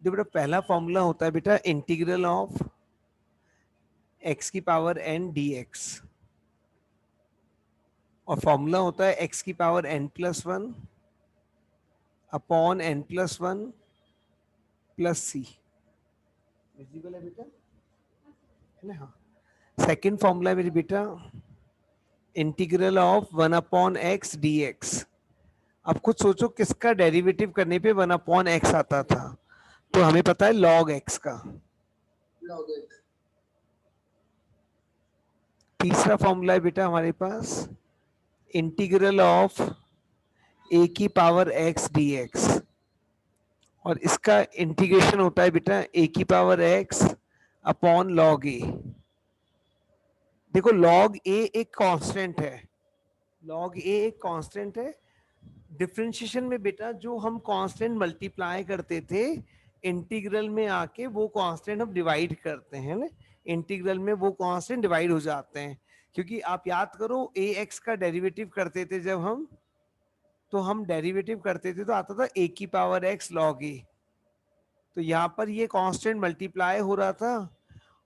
देखो बेटा पहला फॉर्मूला होता है बेटा इंटीग्रल ऑफ x की पावर n dx, और फॉर्मूला होता है x की power n+1 upon n+1 plus C. Visible है बेटा, है ना? हाँ। सेकेंड फॉर्मूला है मेरी बेटा इंटीग्रल ऑफ 1/x dx। अब खुद सोचो किसका डेरिवेटिव करने पे 1/x आता था, तो हमें पता है log x का। log x। तीसरा फॉर्मूला है बेटा हमारे पास इंटीग्रल ऑफ a की पावर x dx, और इसका इंटीग्रेशन होता है बेटा a की power x upon log a। देखो log a एक कांस्टेंट है, log a एक कांस्टेंट है। डिफरेंशिएशन में बेटा जो हम कांस्टेंट मल्टीप्लाई करते थे, इंटीग्रल में आके वो कांस्टेंट हम डिवाइड करते हैं ना, इंटीग्रल में वो कांस्टेंट डिवाइड हो जाते हैं। क्योंकि आप याद करो ए एक्स का डेरिवेटिव करते थे जब हम, तो हम डेरिवेटिव करते थे तो आता था ए की पावर एक्स लॉग ए। तो यहाँ पर ये कांस्टेंट मल्टीप्लाई हो रहा था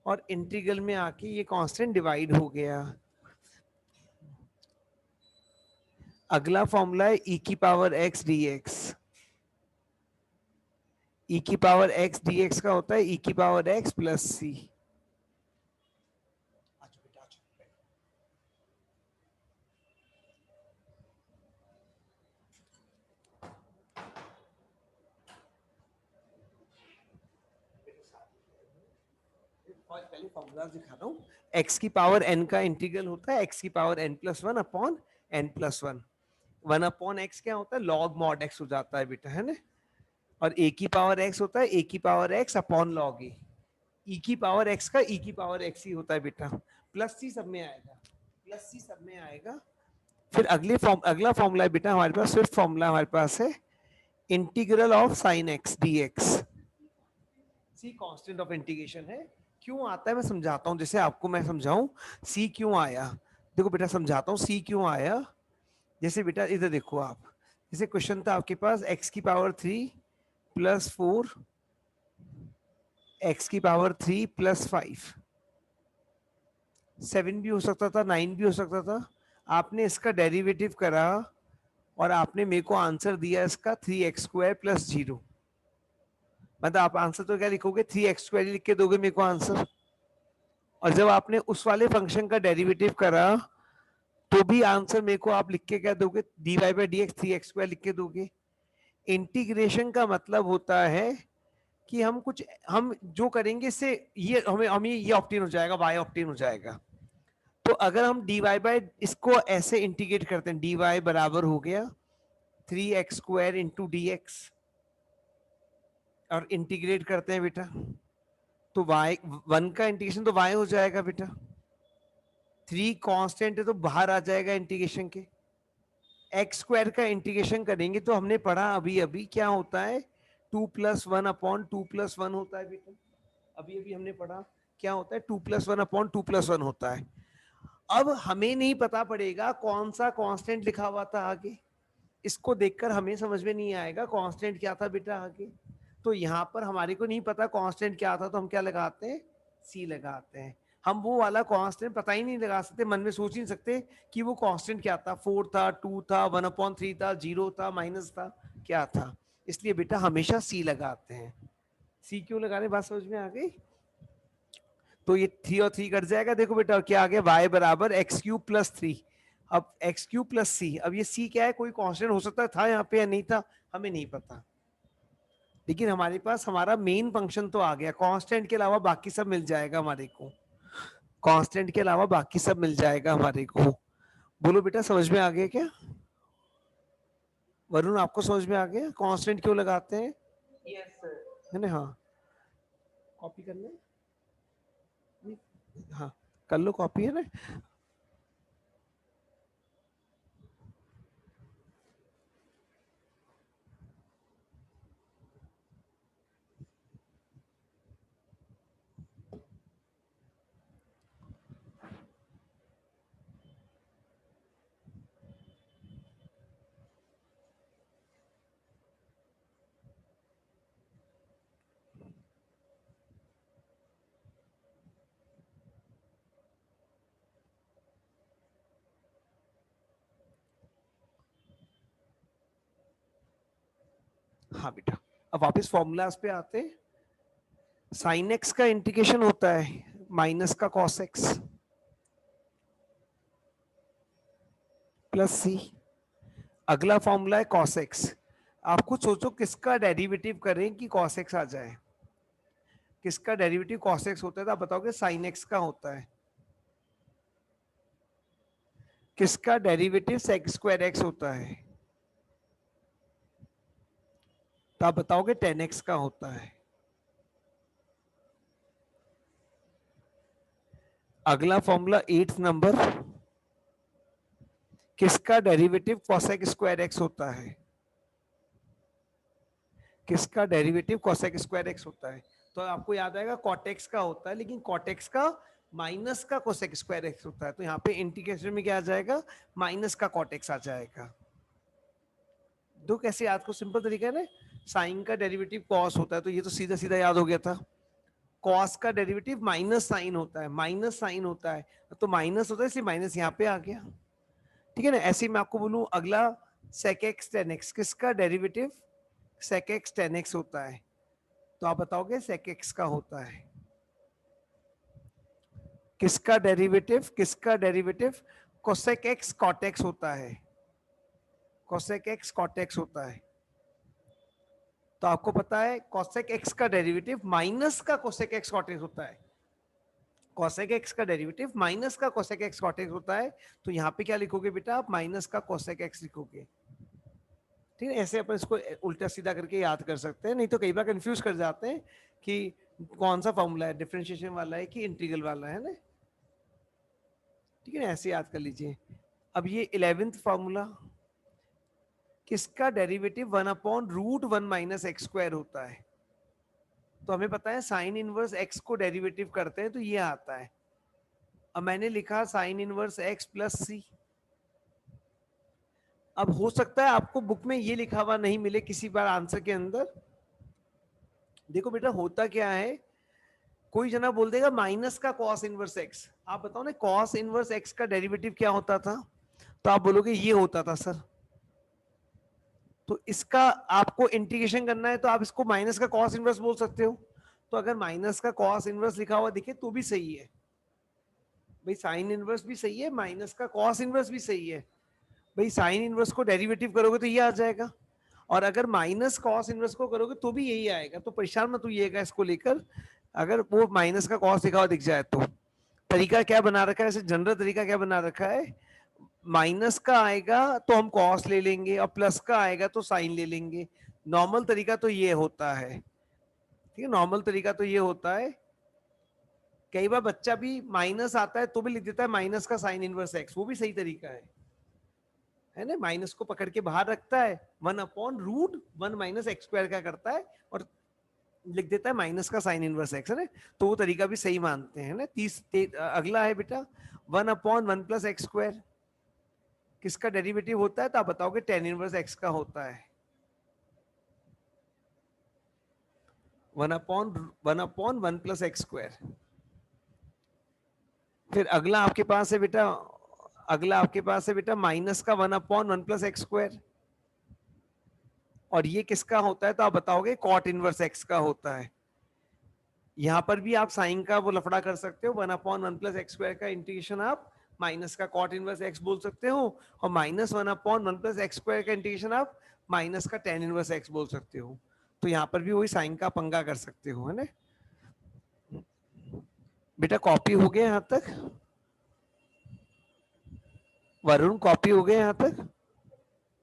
और इंटीग्रल में आके ये कांस्टेंट डिवाइड हो गया। अगला फॉर्मूला है ई की पावर एक्स डी एक्स। ई की पावर एक्स डी एक्स का होता है ई की पावर एक्स प्लस सी। पहले फॉर्मूला दिखा रहा हूँ। एक्स की पावर एन का इंटीग्रल होता है एक्स की power n+1 upon n+1। 1/x क्या होता है लॉग मॉड एक्स हो जाता है बेटा, है ना? और ए की पावर एक्स होता है ए की पावर एक्स अपॉन लॉग ए। ई की पावर एक्स का ई की पावर एक्स ही होता है बेटा, प्लस सी सब में आएगा, प्लस सी सब में आएगा। फिर अगला फॉर्मूला है बेटा हमारे पास, फिफ्थ फॉर्मूला हमारे पास है integral of sine X D X. C constant of integration है। क्यों आता है मैं समझाता हूँ, जैसे आपको मैं समझाऊं सी क्यों आया। देखो बेटा समझाता हूँ सी क्यों आया। जैसे बेटा इधर देखो आप, जैसे क्वेश्चन था आपके पास एक्स की पावर 3 + 4 एक्स की पावर 3 + 5, 7 भी हो सकता था 9 भी हो सकता था। आपने इसका डेरिवेटिव करा और आपने मेरे को आंसर दिया इसका 3x² + 0। मतलब आप आंसर तो क्या लिखोगे 3x² लिख के दोगे मेरे को आंसर। और जब आपने उस वाले फंक्शन का डेरिवेटिव करा तो भी आंसर मेरे को आप लिख के क्या दोगे dy/dx 3x² लिख के दोगे। इंटीग्रेशन का मतलब होता है कि हम कुछ हम जो करेंगे इससे ये हमें ये ऑप्टेन हो जाएगा, y ऑप्टेन हो जाएगा। तो अगर हम इसको ऐसे इंटीग्रेट करते हैं, dy बराबर हो गया 3x² इंटू dx, और इंटीग्रेट करते हैं बेटा तो y 1 का इंटीग्रेशन तो y हो जाएगा बेटा, 3 कांस्टेंट है तो बाहर आ जाएगा इंटीग्रेशन के। x² का इंटीग्रेशन करेंगे तो हमने पढ़ा अभी अभी क्या होता है 2+1/2+1 होता है बेटा। अभी अभी हमने पढ़ा क्या होता है 2+1/2+1 होता है। अब हमें नहीं पता पड़ेगा कौन सा कांस्टेंट लिखा हुआ था आगे, इसको देखकर हमें समझ में नहीं आएगा कांस्टेंट क्या था बेटा आगे। तो यहाँ पर हमारे को नहीं पता कांस्टेंट क्या था तो हम क्या लगाते हैं सी लगाते हैं। हम वो वाला कांस्टेंट पता ही नहीं लगा सकते, मन में सोच नहीं सकते कि वो कांस्टेंट क्या था, 4 था 2 था 1/3 था 0 था माइनस था क्या था। इसलिए बेटा हमेशा सी लगाते हैं। सी क्यों लगा रहे बात समझ में आ गई। तो ये 3 और 3 कट जाएगा। देखो बेटा क्या आ गया y बराबर x³ + 3। अब x³ + c, अब ये c क्या है कोई कांस्टेंट हो सकता था यहाँ पे या नहीं था हमें नहीं पता, लेकिन हमारे पास हमारा मेन फंक्शन तो आ गया। कांस्टेंट के अलावा बाकी सब मिल जाएगा हमारे को, कांस्टेंट के अलावा बाकी सब मिल जाएगा हमारे को। बोलो बेटा समझ में आ गया क्या? वरुण आपको समझ में आ गया कांस्टेंट क्यों लगाते हैं? Yes sir. है ना? हाँ कॉपी कर ले, हाँ कर लो कॉपी, है ना? हाँ बेटा, अब वापस फॉर्मूलाज पे आते हैं। साइन एक्स का इंटीग्रेशन होता है माइनस का कॉस एक्स प्लस सी। अगला फॉर्मूला है कॉस एक्स। आप खुद सोचो किसका डेरिवेटिव करें कि कॉस एक्स आ जाए। किसका डेरिवेटिव कॉस एक्स होता है तो आप बताओगे साइन एक्स का होता है। किसका डेरिवेटिव सेक स्क्वायर एक्स होता है तो आप बताओगे टेन एक्स का होता है। अगला फॉर्मूला 8th नंबर, किसका डेरिवेटिव कोसेक स्क्वायर एक्स होता है। किसका डेरिवेटिव कोसेक स्क्वायर एक्स होता है तो आपको याद आएगा कॉटेक्स का होता है, लेकिन कॉटेक्स का माइनस का कोसेक स्क्वायर एक्स होता है। तो यहाँ पे इंटीग्रेशन में क्या आ जाएगा, माइनस का कॉटेक्स आ जाएगा। दो कैसे याद को, सिंपल तरीका है ना, साइन का डेरिवेटिव कॉस होता है तो ये तो सीधा सीधा याद हो गया था। कॉस का डेरिवेटिव माइनस साइन होता है, माइनस साइन होता है तो माइनस होता है, इसलिए माइनस यहाँ पे आ गया। ठीक है ना। ऐसे ही मैं आपको बोलूं अगला sec x tan x, किसका derivative sec x tan x होता है तो आप बताओगे sec x का होता है। किसका derivative cosec x cot x होता है। cosec x cot x होता है तो आपको पता है cosec x का डेरिवेटिव माइनस का cosec x cot x होता है। cosec x का डेरिवेटिव माइनस का cosec x cot x होता है तो यहाँ पे क्या लिखोगे बेटा, आप माइनस का cosec x लिखोगे। ठीक है, ऐसे अपन इसको उल्टा सीधा करके याद कर सकते हैं, नहीं तो कई बार कंफ्यूज कर जाते हैं कि कौन सा फॉर्मूला है, डिफरेंशिएशन वाला है कि इंटीग्रल वाला है ना। ठीक है ना, ऐसे याद कर लीजिए। अब ये 11th फॉर्मूला, किसका डेरिवेटिव 1/√1 माइनस एक्स स्क्वायर होता है तो हमें पता है साइन इनवर्स एक्स को डेरिवेटिव करते हैं तो ये आता है। अब मैंने लिखा साइन इनवर्स एक्स प्लस सी। अब हो सकता है आपको बुक में ये लिखा हुआ नहीं मिले किसी बार आंसर के अंदर। देखो बेटा होता क्या है, कोई जना बोल देगा माइनस का कॉस इनवर्स एक्स, आप बताओ ना कॉस इनवर्स एक्स का डेरिवेटिव क्या होता था तो आप बोलोगे ये होता था सर। तो इसका आपको इंटीग्रेशन करना है तो आप इसको माइनस का कॉस इनवर्स बोल सकते हो। तो अगर माइनस का कॉस इनवर्स लिखा हुआ दिखे तो भी सही है भाई, साइन इनवर्स भी सही है, माइनस का कॉस इनवर्स भी सही है भाई। साइन इनवर्स को डेरिवेटिव करोगे तो ये आ जाएगा, और अगर माइनस कॉस इनवर्स को करोगे तो भी यही आएगा। तो परेशान मत होइएगा इसको लेकर, अगर वो माइनस का कॉस लिखा हुआ दिख जाए तो। तरीका क्या बना रखा है, ऐसे जनरल तरीका क्या बना रखा है, माइनस का आएगा तो हम कॉस ले लेंगे और प्लस का आएगा तो साइन ले लेंगे। नॉर्मल तरीका तो ये होता है। ठीक है, नॉर्मल तरीका तो ये होता है। कई बार बच्चा भी माइनस आता है तो भी लिख देता है माइनस का साइन इनवर्स एक्स, वो भी सही तरीका है ना। माइनस को पकड़ के बाहर रखता है, 1/√1 माइनस एक्स स्क्वायर क्या करता है और लिख देता है माइनस का साइन इनवर्स एक्स, है ना। तो वो तरीका भी सही मानते हैं ना। अगला है बेटा 1/1 प्लस एक्स स्क्वायर, किसका डेरिवेटिव होता है तो आप बताओगे टेन इनवर्स एक्स का होता है। 1/1 प्लस एक्स स्क्वायर। फिर अगला आपके पास है बेटा माइनस का 1/1 प्लस एक्स स्क्वायर, और ये किसका होता है तो आप बताओगे कॉट इनवर्स एक्स का होता है। यहां पर भी आप साइन का वो लफड़ा कर सकते हो, 1/1 प्लस एक्स स्क्वायर का इंटीग्रेशन आप माइनस का कॉट इनवर्स एक्स बोल सकते हो, और माइनस 1/1 प्लस एक्स स्क्वायर का इंटीग्रेशन आप माइनस का टेन इनवर्स एक्स बोल सकते हो। तो यहाँ पर भी वही साइन का पंगा कर सकते हो, है ना। बेटा कॉपी हो गया यहाँ तक, वरुण कॉपी हो गया यहाँ तक,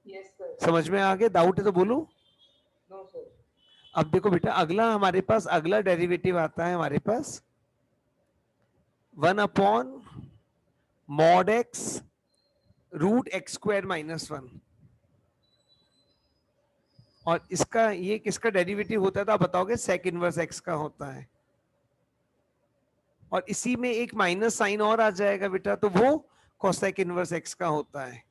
Yes, sir. समझ में आ गया, डाउट है तो बोलो। No, sir. अब देखो बेटा अगला हमारे पास अगला डेरिवेटिव आता है हमारे पास 1/mod x√x²-1, और इसका ये किसका डेरिवेटिव होता है तो आप बताओगे सेक इनवर्स एक्स का होता है। और इसी में एक माइनस साइन और आ जाएगा बेटा, तो वो कोसेक इनवर्स एक्स का होता है।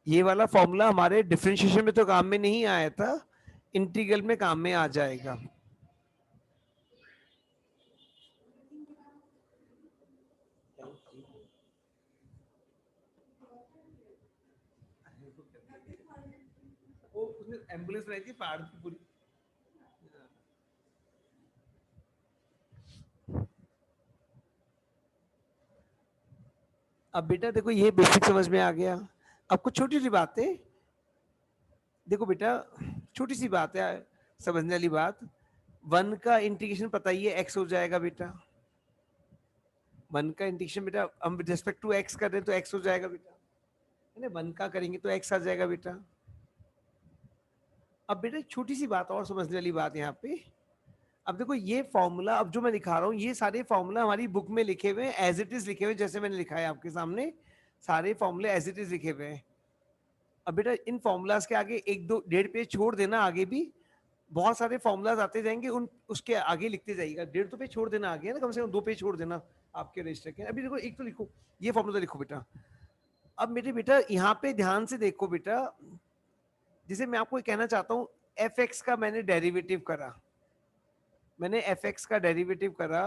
ये वाला फॉर्मूला हमारे डिफरेंशिएशन में तो काम में नहीं आया था, इंटीग्रल में काम में आ जाएगा। एम्बुलेंस बनाई थी पहाड़ की पूरी। अब बेटा देखो ये बेसिक समझ में आ गया। अब कुछ छोटी सी बात है, देखो बेटा छोटी सी बात है समझने वाली बात। 1 का इंटीग्रेशन पता ही है x हो जाएगा बेटा। 1 का इंटीग्रेशन बेटा हम विद रिस्पेक्ट टू x कर रहे हैं तो x हो जाएगा बेटा, है ना। 1 का करेंगे तो x आ जाएगा बेटा। अब बेटा छोटी सी बात और समझने वाली बात यहाँ पे, अब देखो ये फॉर्मूला अब जो मैं दिखा रहा हूँ ये सारे फॉर्मूला हमारी बुक में लिखे हुए हैं, एज इट इज लिखे हुए हैं, जैसे मैंने लिखा है आपके सामने सारे फॉर्मूले एज इट इज लिखे हुए हैं। अब बेटा इन फॉर्मूलाज के आगे 1-2-1.5 पेज छोड़ देना, आगे भी बहुत सारे फॉर्मूलाज आते जाएंगे, उन उसके आगे लिखते जाइएगा। 1.5-2 पेज छोड़ देना आगे, ना कम से कम 2 पेज छोड़ देना आपके रजिस्टर के। अभी देखो एक तो लिखो, ये फॉर्मूला लिखो बेटा। अब मेरे बेटा यहाँ पे ध्यान से देखो बेटा, जिसे मैं आपको कहना चाहता हूँ एफ एक्स का मैंने डेरिवेटिव करा, मैंने एफ एक्स का डेरिवेटिव करा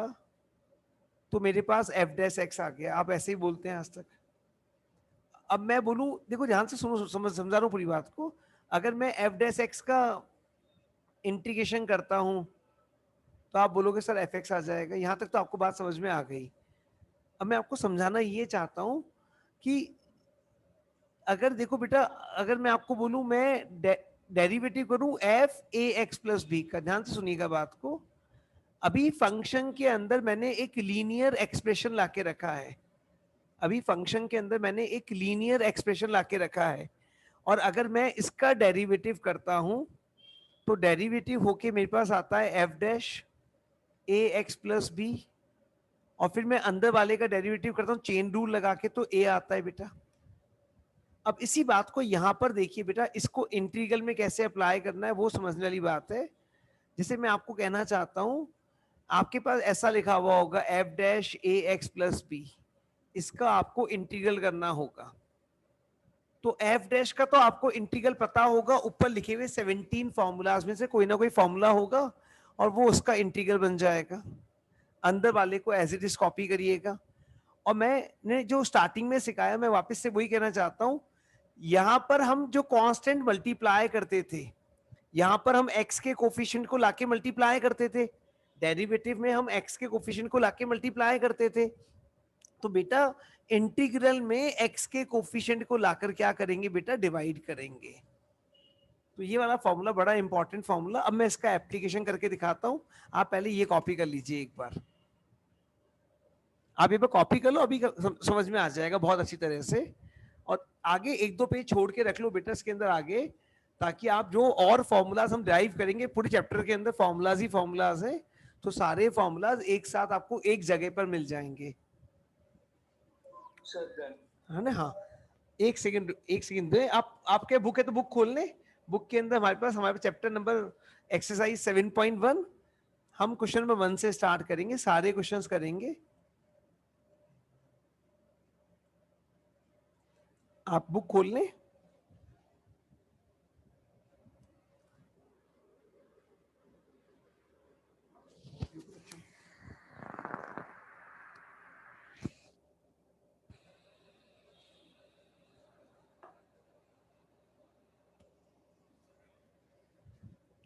तो मेरे पास एफ डैश एक्स आ गया। आप ऐसे ही बोलते हैं आज तक। अब मैं बोलूं, देखो ध्यान से सुनो, समझा रहा हूं पूरी बात को। अगर मैं एफ डैश एक्स का इंटीग्रेशन करता हूं तो आप बोलोगे सर एफ एक्स आ जाएगा। यहां तक तो आपको बात समझ में आ गई। अब मैं आपको समझाना ये चाहता हूं कि अगर देखो बेटा, अगर मैं आपको बोलूं मैं डेरिवेटिव करूं F A X plus B का, ध्यान से सुनिएगा बात को। अभी फंक्शन के अंदर मैंने एक लीनियर एक्सप्रेशन लाके रखा है, अभी फंक्शन के अंदर मैंने एक लीनियर एक्सप्रेशन लाके रखा है, और अगर मैं इसका डेरिवेटिव करता हूं तो डेरिवेटिव होके मेरे पास आता है एफ डैश ए एक्स प्लस बी, और फिर मैं अंदर वाले का डेरिवेटिव करता हूं चेन रूल लगा के तो ए आता है बेटा। अब इसी बात को यहां पर देखिए बेटा, इसको इंटीग्रल में कैसे अप्लाई करना है वो समझने वाली बात है। जिसे मैं आपको कहना चाहता हूं, आपके पास ऐसा लिखा हुआ होगा एफ डैश ए एक्स प्लस बी, इसका आपको इंटीग्रल करना होगा। तो एफ डैश का तो आपको इंटीग्रल पता होगा, ऊपर लिखे हुए 17 फॉर्मूलाज में से कोई ना कोई फॉर्मूला होगा और वो उसका इंटीग्रल बन जाएगा। अंदर वाले को एज इट इज कॉपी करिएगा। और मैंने जो स्टार्टिंग में सिखाया मैं वापस से वही कहना चाहता हूं, यहां पर हम जो कांस्टेंट मल्टीप्लाई करते थे, यहां पर हम x के कोफिशिएंट को लाके मल्टीप्लाई करते थे, डेरिवेटिव में हम x के कोफिशिएंट को लाके मल्टीप्लाई करते थे। तो बेटा इंटीग्रल में x के कोफिशिएंट को लाकर क्या करेंगे बेटा, डिवाइड करेंगे। तो ये वाला फॉर्मूला बड़ा इंपॉर्टेंट फॉर्मूला, अब मैं इसका एप्लीकेशन करके दिखाता हूं। आप पहले ये कॉपी कर लीजिए एक बार, आप ये कॉपी कर लो, अभी समझ में आ जाएगा बहुत अच्छी तरह से। और आगे 1-2 पेज छोड़ के रख लो बेटा इसके अंदर आगे, ताकि आप जो और फॉर्मूलाज हम ड्राइव करेंगे पूरे चैप्टर के अंदर फॉर्मूलाज ही फॉर्मूलाज हैं, तो सारे फॉर्मूलाज एक साथ आपको एक जगह पर मिल जाएंगे, है ना। हाँ एक सेकंड दे, आपके बुक है तो बुक खोल लें। बुक के अंदर हमारे पास चैप्टर नंबर एक्सरसाइज 7.1, हम क्वेश्चन नंबर 1 से स्टार्ट करेंगे, सारे क्वेश्चंस करेंगे। आप बुक खोल लें।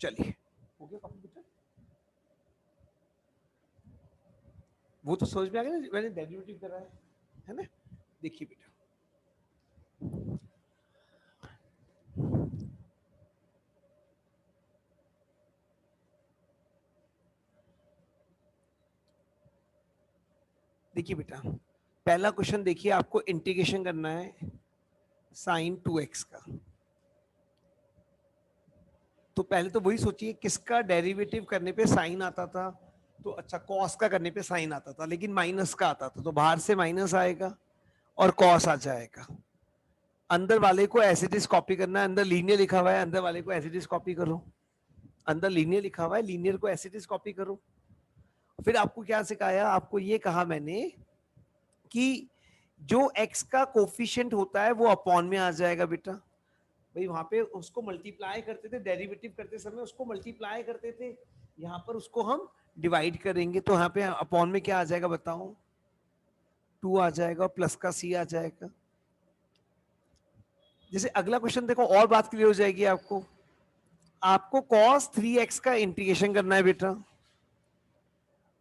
चलिए हो गया कॉपी बेटा, वो तो समझ में आ गया ना, मैंने डेरिवेटिव करा है ना। देखिए बेटा, देखिए बेटा पहला क्वेश्चन देखिए, आपको इंटीग्रेशन करना है साइन 2x का। तो पहले तो वही सोचिए किसका डेरिवेटिव करने पे साइन आता था, तो अच्छा कॉस का करने पे साइन आता था, लेकिन माइनस का आता था, तो बाहर से माइनस आएगा और कॉस आ जाएगा। अंदर वाले को एज इट इज कॉपी करना है, अंदर लीनियर लिखा हुआ है, अंदर वाले को एज इट इज कॉपी करो। अंदर लीनियर लिखा हुआ है, लीनियर को एज इट इज कॉपी करो। फिर आपको क्या सिखाया, आपको ये कहा मैंने कि जो x का कोफिशिएंट होता है वो अपॉन में आ जाएगा बेटा। भाई वहां पे उसको मल्टीप्लाई करते थे, डेरिवेटिव करते समय उसको मल्टीप्लाई करते थे, यहाँ पर उसको हम डिवाइड करेंगे, तो यहाँ पे अपॉन में क्या आ जाएगा बताओ, 2 आ जाएगा, प्लस का c आ जाएगा। जैसे अगला क्वेश्चन देखो और बात क्लियर हो जाएगी आपको। आपको cos 3x का इंटीग्रेशन करना है बेटा।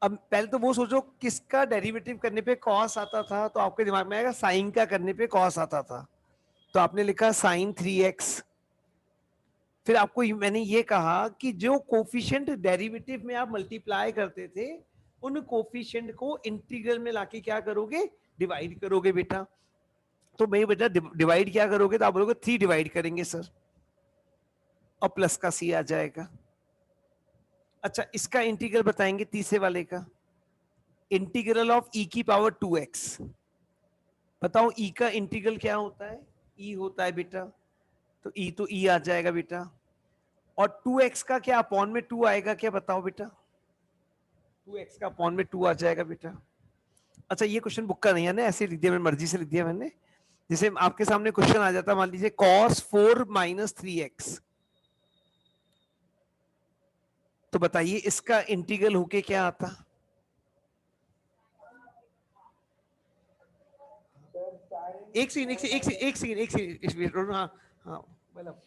अब पहले तो वो सोचो किसका डेरिवेटिव करने पे cos आता था, तो आपके दिमाग में आएगा साइन का करने पे cos आता था, तो आपने लिखा साइन 3x। फिर आपको मैंने ये कहा कि जो कोफिशिएंट डेरिवेटिव में आप मल्टीप्लाई करते थे, उन कोफिशिएंट को इंटीग्रल में लाके क्या करोगे, डिवाइड करोगे बेटा। तो भाई बेटा डिवाइड क्या करोगे, तो आप बोलोगे 3 डिवाइड करेंगे सर, और प्लस का सी आ जाएगा। अच्छा, इसका इंटीग्रल बताएंगे तीसरे वाले का, इंटीग्रल ऑफ ई की पावर 2x। बताओ ई का इंटीग्रल क्या होता है, ई होता है बेटा, तो ई तो ई आ जाएगा बेटा। और 2x का क्या अपॉन में 2 आएगा, क्या बताओ बेटा, 2x का अपॉन में 2 आ जाएगा बेटा। अच्छा, ये क्वेश्चन बुक का नहीं है ना, ऐसे लिख दिया मैंने, मर्जी से लिख दिया मैंने। जैसे आपके सामने क्वेश्चन आ जाता, मान लीजिए cos 4 माइनस 3x, तो बताइए इसका इंटीग्रल होके क्या आता। सर साइन एक सेकंड एक सेकंड एक सेकंड एक सेकंड एक सेकंड इस वीडियो, हाँ हाँ मतलब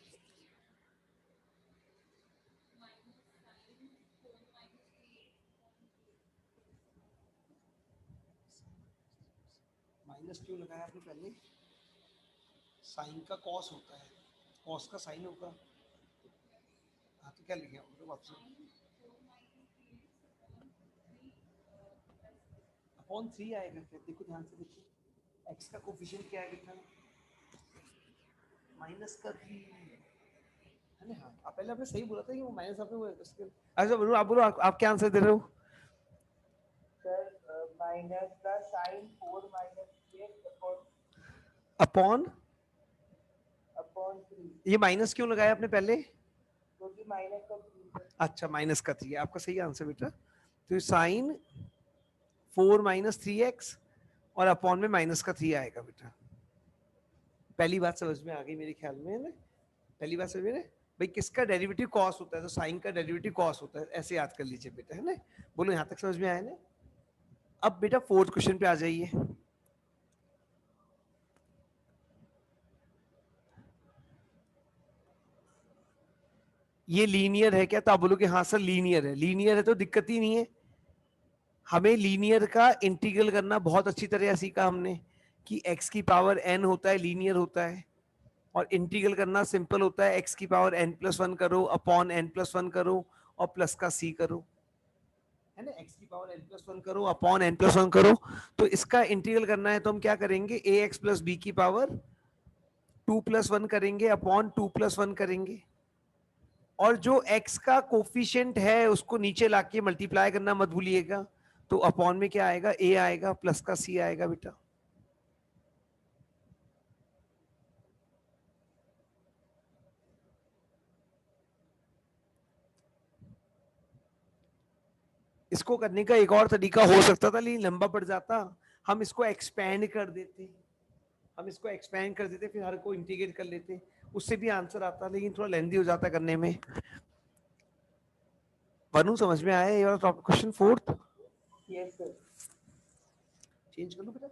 माइनस क्यों लगाया आपने पहले, साइन का कॉस होता है, कॉस का साइन होगा। हाँ तो क्या लिखे मतलब आपसे अपॉन 3 आएगा क्या, देखो ध्यान से देखिए, एक्स का कोफिशिएंट क्या है बेटा, माइनस का 3 है ना। हाँ, आप पहले आपने सही बोला था कि वो माइनस आपने वो इसके। अच्छा बोलो, आप बोलो, आप क्या आंसर दे रहे हो। सर माइनस का sign 4 minus 3x upon upon, upon 3, ये माइनस क्यों लगाया आपने पहले, क्योंकि माइनस का 3 सर। अच्छा माइनस का 3 है आपका सही आंसर बेटा। तो साइन 4 माइनस 3x और अपॉन में माइनस का 3 आएगा बेटा। पहली बात समझ में आ गई मेरे ख्याल में, है ना, पहली बात समझ में ना, भाई किसका डेरिवेटिव कॉस होता है, तो साइन का डेरिवेटिव कॉस होता है, ऐसे याद कर लीजिए बेटा, है ना। बोलो यहां तक समझ में आया ना। अब बेटा फोर्थ क्वेश्चन पे आ जाइए। ये लीनियर है क्या, तो आप बोलोगे हाँ सर लीनियर है, लीनियर है तो दिक्कत ही नहीं है। हमें लीनियर का इंटीग्रल करना बहुत अच्छी तरह सीखा हमने, कि x की पावर n होता है, लीनियर होता है, और इंटीग्रल करना सिंपल होता है, x की पावर n+1 करो अपॉन n+1 करो और प्लस का c करो, है ना, x की पावर n+1 करो अपॉन n+1 करो। तो इसका इंटीग्रल करना है तो हम क्या करेंगे, ax प्लस बी की पावर 2+1 करेंगे अपॉन 2+1 करेंगे, और जो x का कोफिशिएंट है उसको नीचे लाके मल्टीप्लाई करना मत भूलिएगा, तो अपॉन में क्या आएगा, a आएगा प्लस का c आएगा बेटा। इसको करने का एक और तरीका हो सकता था, लेकिन लंबा पड़ जाता, हम इसको एक्सपैंड कर देते, हम इसको एक्सपैंड कर देते, फिर हर को इंटीग्रेट कर लेते, उससे भी आंसर आता, लेकिन थोड़ा लेंदी हो जाता करने में। वनु समझ में आया ये वाला question fourth, yes sir. Change कर लो बेटा।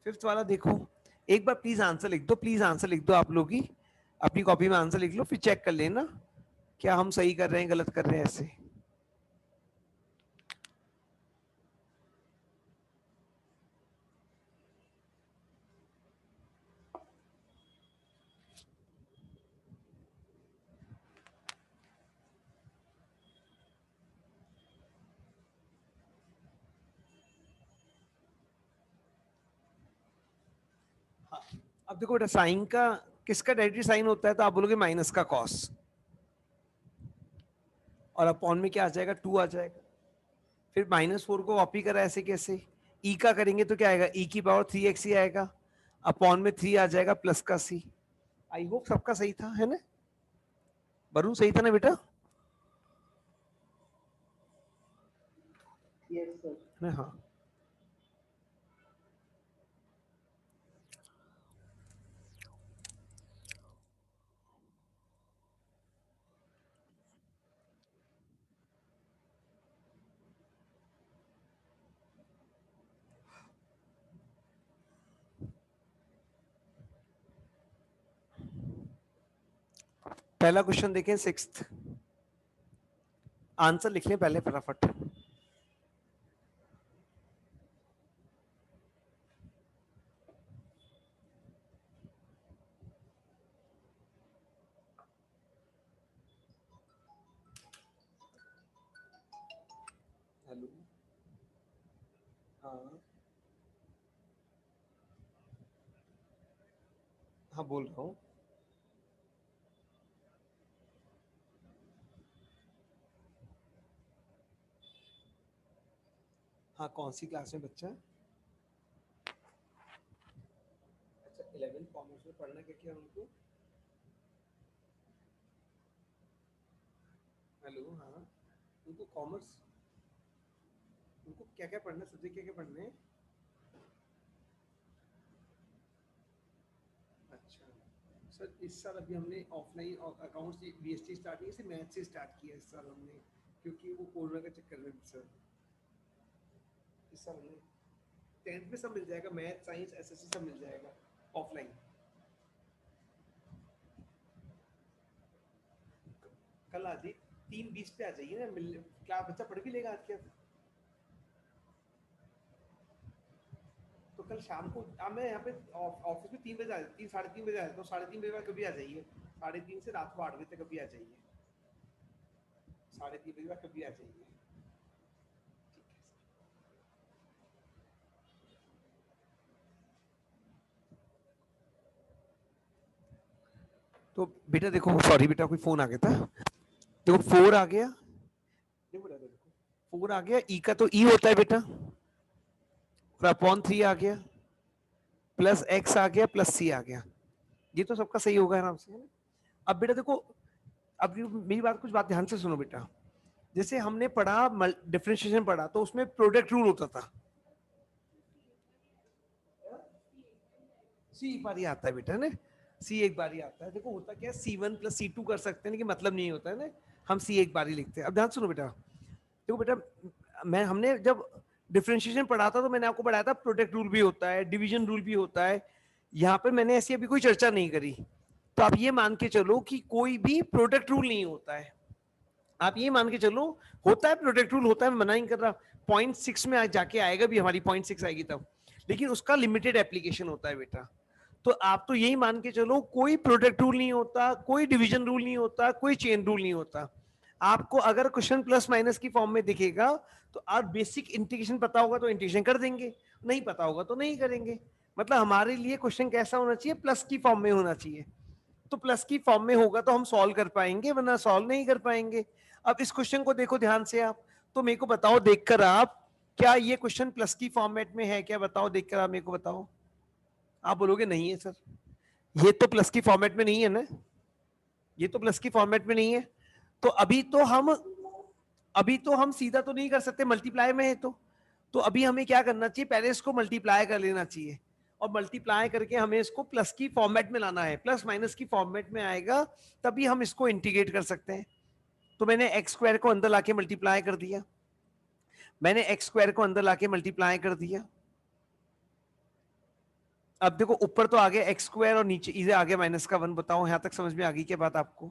फिफ्थ वाला देखो, एक बार प्लीज आंसर लिख दो, प्लीज आंसर लिख दो आप लोग ही, अपनी कॉपी में आंसर लिख लो, फिर चेक कर लेना क्या हम सही कर रहे हैं गलत कर रहे हैं ऐसे। हाँ, अब देखो बेटा साइन का, किसका डेरिवेटिव साइन होता है, तो आप बोलोगे माइनस का कॉस, और अपॉन में क्या आ जाएगा, 2 आ जाएगा। फिर -4 को कॉपी करा ऐसे कैसे, ई का करेंगे तो क्या आएगा, ई की पावर 3x ही आएगा, अपॉन में 3 आ जाएगा प्लस का सी। आई होप सबका सही था, है ना, वरुण सही था ना बेटा, यस सर। है ना, हाँ। पहला क्वेश्चन देखें 6th, आंसर लिख लें पहले फटाफट। हेलो, हाँ हाँ बोल रहा हूँ। हाँ कौन सी क्लास में बच्चा? अच्छा 11 कॉमर्स में पढ़ना क्या क्या उनको? हेलो, हाँ उनको कॉमर्स, उनको क्या क्या पढ़ना है, सब्जेक्ट क्या क्या पढ़ने हैं? अच्छा सर, इस साल अभी हमने ऑफलाइन अकाउंट्स बीएसटी स्टार्ट किया, इसे मैथ से स्टार्ट किया इस साल हमने, क्योंकि वो कोरोना के चक्कर में सर इस साल हमने 10th में सब मिल जाएगा, मैथ साइंस एसएससी सब मिल जाएगा ऑफलाइन। कल आ जाइए 3:20 पे आ जाइए ना, मिल क्या बच्चा पढ़ भी लेगा आज क्या? तो कल शाम को मैं यहाँ पे ऑफिस में 3 बजे आ 3 साढ़े 3 बजे आया, तो 3:30 बजे बाद कभी आ जाइए, 3:30 से रात को 8 बजे तक कभी आ जाइए, 3:30 बजे बाद कभी आ जाइए। तो बेटा देखो, सॉरी बेटा कोई फोन आ गया था, देखो 4 आ गया, देखो बेटा देखो 4 आ गया, ई का तो ई होता है बेटा, और अपॉन 3 आ गया, प्लस एक्स आ गया, प्लस सी आ गया, ये तो सबका सही होगा आराम से, है ना? अब बेटा देखो, अब मेरी बात, कुछ बात ध्यान से सुनो बेटा, जैसे हमने पढ़ा डिफरेंशिएशन पढ़ा, तो उसमें प्रोडक्ट रूल होता था, सी एक बार ही आता है बेटा, है ना? सी एक बार ही आता है, देखो होता क्या है, C1 + C2 कर सकते हैं, लेकिन मतलब नहीं होता है ना, हम सी एक बार ही लिखते हैं। अब ध्यान सुनो बेटा, देखो बेटा, हमने जब डिफरेंशिएशन पढ़ा था तो मैंने आपको पढ़ाया था प्रोडक्ट रूल भी होता है, डिवीजन रूल भी होता है, यहाँ पर मैंने ऐसी अभी कोई चर्चा नहीं करी, तो आप ये मान के चलो कि कोई भी प्रोडक्ट रूल नहीं होता है, आप ये मान के चलो, होता है प्रोडक्ट रूल होता है, मैं मना नहीं कर रहा, 0.6 में जाके आएगा भी, हमारी 0.6 आएगी तब, लेकिन उसका लिमिटेड एप्लीकेशन होता है बेटा। तो आप तो यही मान के चलो, कोई प्रोडक्ट रूल नहीं होता, कोई डिवीजन रूल नहीं होता, कोई चेन रूल नहीं होता। आपको अगर क्वेश्चन प्लस माइनस की फॉर्म में दिखेगा, तो आप बेसिक इंटीग्रेशन पता होगा तो इंटीग्रेशन कर देंगे, नहीं पता होगा तो नहीं करेंगे। मतलब हमारे लिए क्वेश्चन कैसा होना चाहिए, प्लस की फॉर्म में होना चाहिए, तो प्लस की फॉर्म में होगा तो हम सॉल्व कर पाएंगे, वरना सॉल्व नहीं कर पाएंगे। अब इस क्वेश्चन को देखो ध्यान से आप, तो मेरे को बताओ देखकर आप, क्या ये क्वेश्चन प्लस की फॉर्मेट में है क्या? बताओ देखकर आप मेरे को बताओ। आप बोलोगे नहीं है सर, ये तो प्लस की फॉर्मेट में नहीं है ना, ये तो प्लस की फॉर्मेट में नहीं है, तो अभी तो हम सीधा तो नहीं कर सकते, मल्टीप्लाई में है तो अभी हमें क्या करना चाहिए, पहले इसको मल्टीप्लाई कर लेना चाहिए, और मल्टीप्लाई करके हमें इसको प्लस की फॉर्मेट में लाना है, प्लस माइनस की फॉर्मेट में आएगा तभी हम इसको इंटीग्रेट कर सकते हैं। तो मैंने एक्स स्क्वायर को अंदर लाके मल्टीप्लाई कर दिया, मैंने एक्स स्क्वायर को अंदर लाके मल्टीप्लाई कर दिया। अब देखो ऊपर तो आ गया एक्स स्क्वायर और नीचे इधर आ गया -1। बताओ यहां तक समझ में आ गई क्या बात आपको?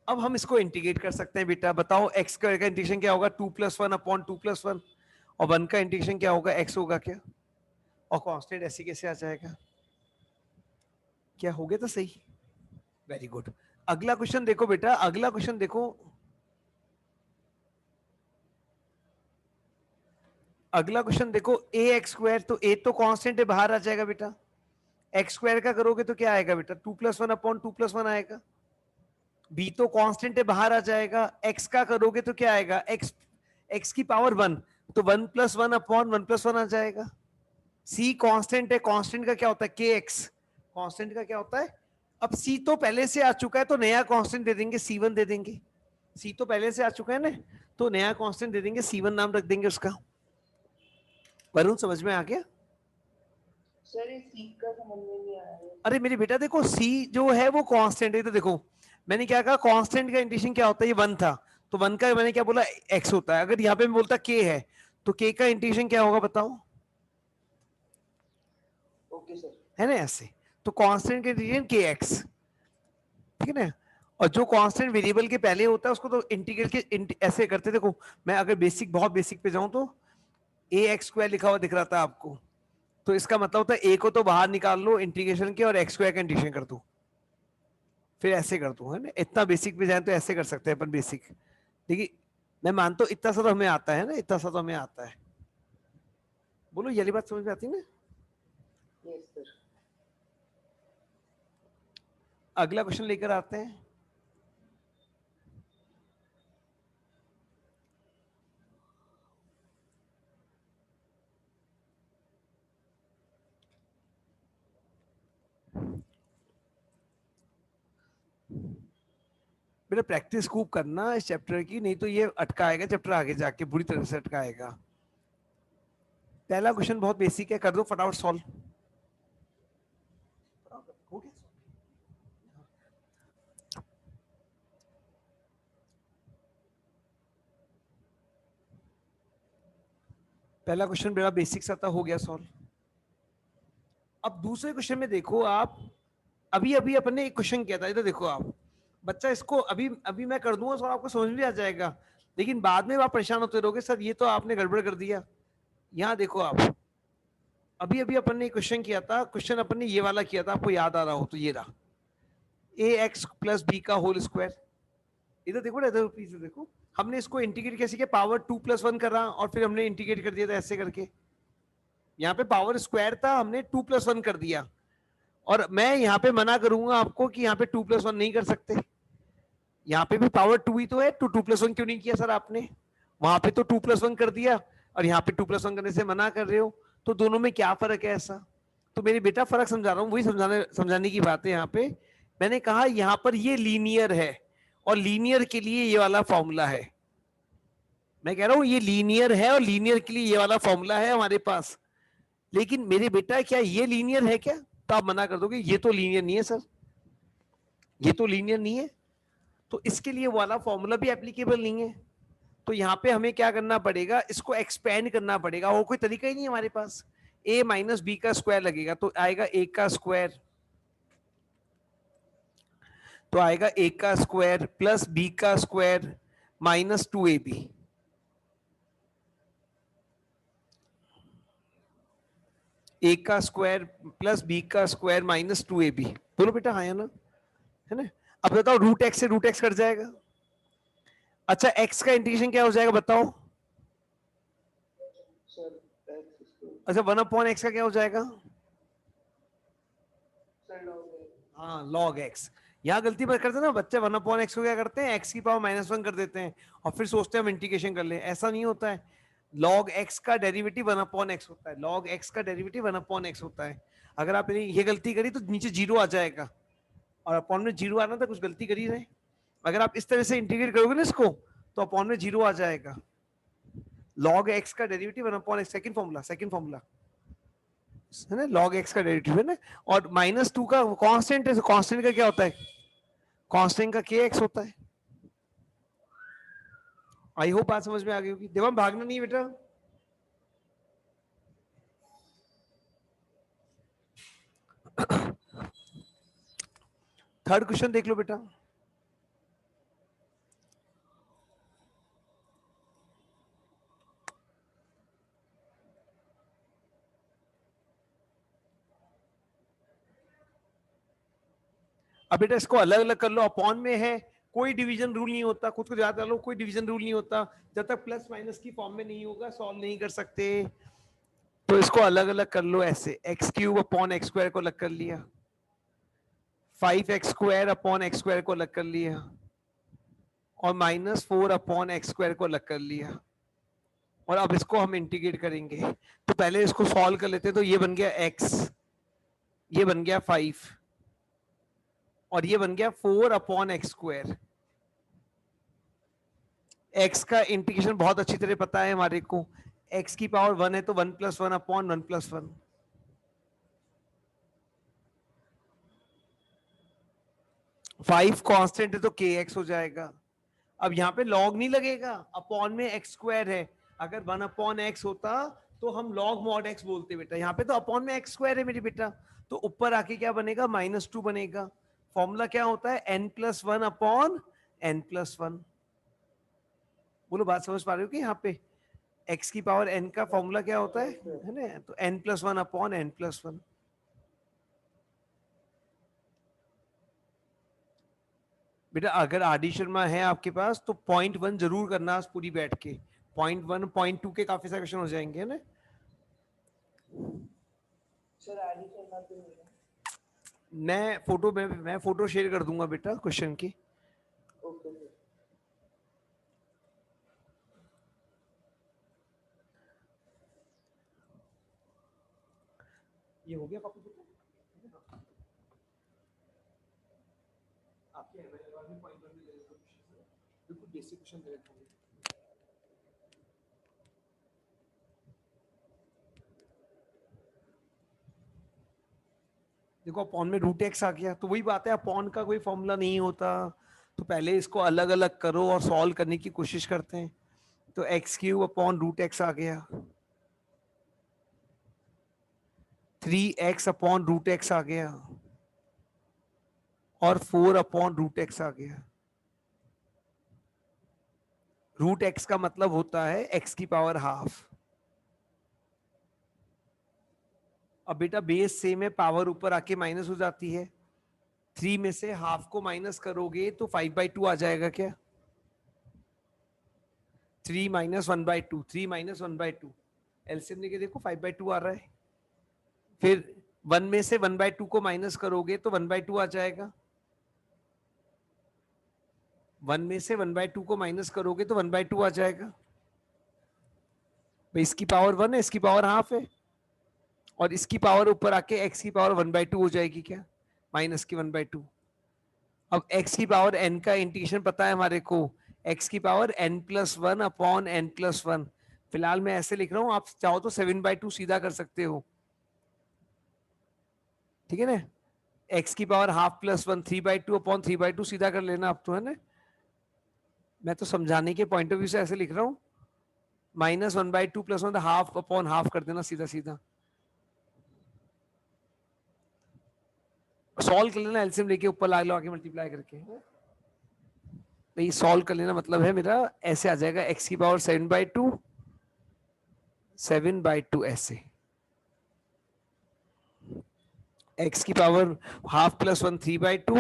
अब हम इसको इंटीग्रेट कर सकते हैं बेटा, बताओ एक्स स्क्वायर का इंटीग्रेशन क्या होगा, 2+1/2+1, और 1 का इंटीग्रेशन क्या होगा, एक्स होगा क्या, और कांस्टेंट ऐसे कैसे आ जाएगा? क्या हो गया तो सही, वेरी गुड। अगला क्वेश्चन देखो बेटा, अगला क्वेश्चन देखो, अगला क्वेश्चन देखो, ए एक्स स्क्वायर, तो ए तो कांस्टेंट है, बाहर आ जाएगा बेटा, एक्स स्क्वायर का करोगे तो क्या आएगा बेटा, 2+1/2+1 आएगा, बी तो कांस्टेंट है, बाहर आ जाएगा, एक्स का करोगे तो क्या आएगा, एक्स एक्स की पावर 1, तो 1+1/1+1 आ जाएगा। सी कांस्टेंट है, कांस्टेंट का क्या होता है, के एक्स, कांस्टेंट का क्या होता है। अब सी तो पहले से आ चुका है, तो नया कांस्टेंट दे देंगे, C1 दे देंगे, सी तो पहले से आ चुका है ना, तो नया कांस्टेंट दे देंगे, C1 नाम रख देंगे उसका। वरुण समझ में आ गया? सर ये सीख का समझ में नहीं आ रहा है। अरे मेरे बेटा देखो, सी जो है वो कांस्टेंट है, तो देखो मैंने क्या कहा, कांस्टेंट का इंटीग्रेशन क्या होता है, ये 1 था, तो 1 का मैंने क्या बोला, एक्स होता है। अगर यहाँ पे मैं बोलता के है, तो के का इंटीग्रेशन क्या होगा बताओ, ओके सर। है ना ऐसे। तो कांस्टेंट का इंटीग्रेशन के एक्स, ठीक है ना। और जो कांस्टेंट वेरिएबल के पहले होता है उसको तो इंटीग्रल के ऐसे करते, देखो मैं अगर बेसिक बहुत बेसिक पे जाऊं तो ए एक्स स्क्वायर लिखा हुआ दिख रहा था आपको, तो इसका मतलब होता है ए को तो बाहर निकाल लो इंटीग्रेशन के और एक्स स्क्वायर का इंटीग्रेशन कर दो, फिर ऐसे कर दो, है ना। इतना बेसिक पे जाए तो ऐसे कर सकते हैं अपन बेसिक, देखिए मैं मानता हूं इतना सा तो हमें आता है ना, इतना सा तो हमें आता है। बोलो ये वाली बात समझ में आती है ना। Yes sir. अगला क्वेश्चन लेकर आते हैं। बेटा प्रैक्टिस खूब करना इस चैप्टर की, नहीं तो ये अटकाएगा चैप्टर आगे जाके, बुरी तरह से अटकाएगा। पहला क्वेश्चन बहुत बेसिक है, कर दो फटाफट सॉल्व। हो गया? पहला क्वेश्चन बड़ा बेसिक सा था, हो गया सॉल्व। अब दूसरे क्वेश्चन में देखो आप, अभी अभी अपन ने एक क्वेश्चन किया था, इधर देखो आप बच्चा, इसको अभी अभी मैं कर दूंगा सर आपको समझ में आ जाएगा, लेकिन बाद में आप परेशान होते रहोगे सर ये तो आपने गड़बड़ कर दिया। यहाँ देखो आप, अभी अभी अपन ने क्वेश्चन किया था, क्वेश्चन अपन ने ये वाला किया था, आपको याद आ रहा हो तो ये रहा, ए एक्स प्लस बी का होल स्क्वायर। इधर देखो ना, इधर पीछे देखो, हमने इसको इंटीग्रेट कैसे किया, पावर 2+1 करा और फिर हमने इंटीग्रेट कर दिया था ऐसे करके। यहाँ पे पावर स्क्वायर था, हमने 2+1 कर दिया, और मैं यहाँ पे मना करूंगा आपको कि यहाँ पे 2+1 नहीं कर सकते, यहाँ पे भी पावर 2 ही तो है, 2+1 क्यों नहीं किया सर आपने, वहां पे तो 2+1 कर दिया और यहाँ पे 2+1 करने से मना कर रहे हो, तो दोनों में क्या फर्क है ऐसा। तो मेरे बेटा फर्क समझा रहा हूँ, वही समझाने की बात है। यहाँ पे मैंने कहा यहाँ पर ये लीनियर है और लीनियर के लिए ये वाला फॉर्मूला है, मैं कह रहा हूँ ये लीनियर है और लीनियर के लिए ये वाला फॉर्मूला है हमारे पास, लेकिन मेरे बेटा क्या ये लीनियर है क्या, तो आप मना कर दोगे ये तो लीनियर नहीं है सर, ये तो लीनियर नहीं है, तो इसके लिए वाला फॉर्मूला भी एप्लीकेबल नहीं है। तो यहाँ पे हमें क्या करना पड़ेगा, इसको एक्सपेंड करना पड़ेगा, और कोई तरीका ही नहीं है हमारे पास। a माइनस बी का स्क्वायर लगेगा तो आएगा a का स्क्वायर, तो आएगा a का स्क्वायर प्लस b का स्क्वायर माइनस 2ab, a का स्क्वायर प्लस b का स्क्वायर माइनस 2ab। बोलो बेटा हाँ या ना, है ना। अब बताओ रूट एक्स से रूट एक्स कट जाएगा। अच्छा एक्स का इंटीग्रेशन क्या हो जाएगा बताओ। सर अच्छा 1/x का क्या हो जाएगा। सर लॉग हाँ लॉग एक्स। यहाँ गलती पर करते हैं ना बच्चे, 1/x को क्या करते हैं, x की पावर -1 कर देते हैं और फिर सोचते हैं हम इंटीग्रेशन कर लें, ऐसा नहीं होता है। log x का डेरिवेटिव 1/x होता है, log x का डेरिवेटिव 1/x होता है। अगर आपने ये गलती करी तो नीचे जीरो आ जाएगा, और अपॉन में जीरो आना था, कुछ गलती करी रहे। अगर आप इस तरह से इंटीग्रेट करोगे ना इसको, तो अपॉन में जीरो आ जाएगा। log x का डेरिवेटिव 1/x, सेकंड फॉर्मूला है ना, log x का डेरिवेटिव है ना। और -2 का कांस्टेंट है, कांस्टेंट का क्या होता है, कांस्टेंट का kx होता है। आई होप बात समझ में आ गई होगी। देवम भागना नहीं बेटा। थर्ड क्वेश्चन देख लो बेटा। अब बेटा इसको अलग अलग कर लो, अपॉन में है, कोई डिवीजन रूल नहीं होता, खुद को याद कर लो, कोई डिवीजन रूल नहीं होता, जब तक प्लस माइनस की फॉर्म में नहीं होगा सॉल्व नहीं कर सकते। तो इसको अलग अलग कर लो ऐसे, x³ अपॉन x स्क्वायर को अलग कर लिया, 5x² अपॉन x स्क्वायर को अलग कर लिया, और -4 अपॉन x स्क्वायर को अलग कर लिया, और अब इसको हम इंटीग्रेट करेंगे। तो पहले इसको सॉल्व कर लेते हैं, तो ये बन गया x, ये बन गया 5, और ये बन गया 4 अपॉन एक्स स्क्वायर। x का इंटीग्रेशन बहुत अच्छी तरह पता है हमारे को, x की पावर 1 है तो 1+1 अपॉन 1+1, फाइव कांस्टेंट है तो kx हो जाएगा। अब यहाँ पे log नहीं लगेगा, अपॉन में x स्क्वायर है, अगर 1/x होता तो हम log mod x बोलते बेटा, यहाँ पे तो अपॉन में x स्क्वायर है मेरी बेटा, तो ऊपर आके क्या बनेगा, -2 बनेगा। फॉर्मूला क्या होता है, n+1 अपॉन n+1। बोलो बात समझ पा रहे हो कि यहाँ पे x की पावर n का फॉर्मूला क्या होता है ना, तो n+1 अपॉन n+1। बेटा अगर आदि शर्मा है आपके पास तो 0.1 जरूर करना आज पूरी बैठ के। 0.1 0.2 के काफी सारे क्वेश्चन हो जाएंगे, है ना। सर आदि शर्मा पे नहीं है। मैं फोटो शेयर कर दूंगा बेटा क्वेश्चन की। Okay sir. ये हो गया कॉपी बेटा, आपके पॉइंट में बिल्कुल बेसिक क्वेश्चन दे रखा हूँ। देखो अपॉन में √x आ गया, तो वही बात है, अपॉन का कोई फॉर्मूला नहीं होता, तो पहले इसको अलग अलग करो और सॉल्व करने की कोशिश करते हैं। तो x³ अपॉन √x आ गया, 3x अपॉन √x आ गया, और 4 अपॉन √x आ गया। √x का मतलब होता है x की पावर हाफ। अब बेटा बेस सेम है, पावर ऊपर आके माइनस हो जाती है। 3 में से हाफ को माइनस करोगे तो 5/2 आ जाएगा क्या, 3 - 1/2, 3 - 1/2, एलसीएम लेके देखो 5/2 आ रहा है। फिर 1 में से 1/2 को माइनस करोगे तो 1/2 आ जाएगा। 1 में से 1/2 को माइनस करोगे तो 1/2 आ जाएगा। भाई इसकी पावर 1 है, इसकी पावर हाफ है, और इसकी पावर ऊपर आके x की पावर 1/2 हो जाएगी क्या, माइनस की 1/2। अब x की पावर n का इंटीग्रेशन पता है हमारे को, x की पावर n+1 अपॉन n+1। फिलहाल मैं ऐसे लिख रहा हूं, आप चाहो तो 7/2 सीधा कर सकते हो, ठीक है ना। x की पावर हाफ +1, 3/2 अपॉन 3/2 सीधा कर लेना आप तो, है ना। मैं तो समझाने के पॉइंट ऑफ व्यू से ऐसे लिख रहा हूं, -1/2 +1 हाफ अपॉन हाफ कर देना सीधा सीधा। सॉल्व कर लेना, एलसीएम लेके ऊपर ला लो आके मल्टीप्लाई करके। भाई सॉल्व कर लेना मतलब है मेरा ऐसे आ जाएगा, x की पावर 7/2 ऐसे, x की पावर हाफ +1 3/2,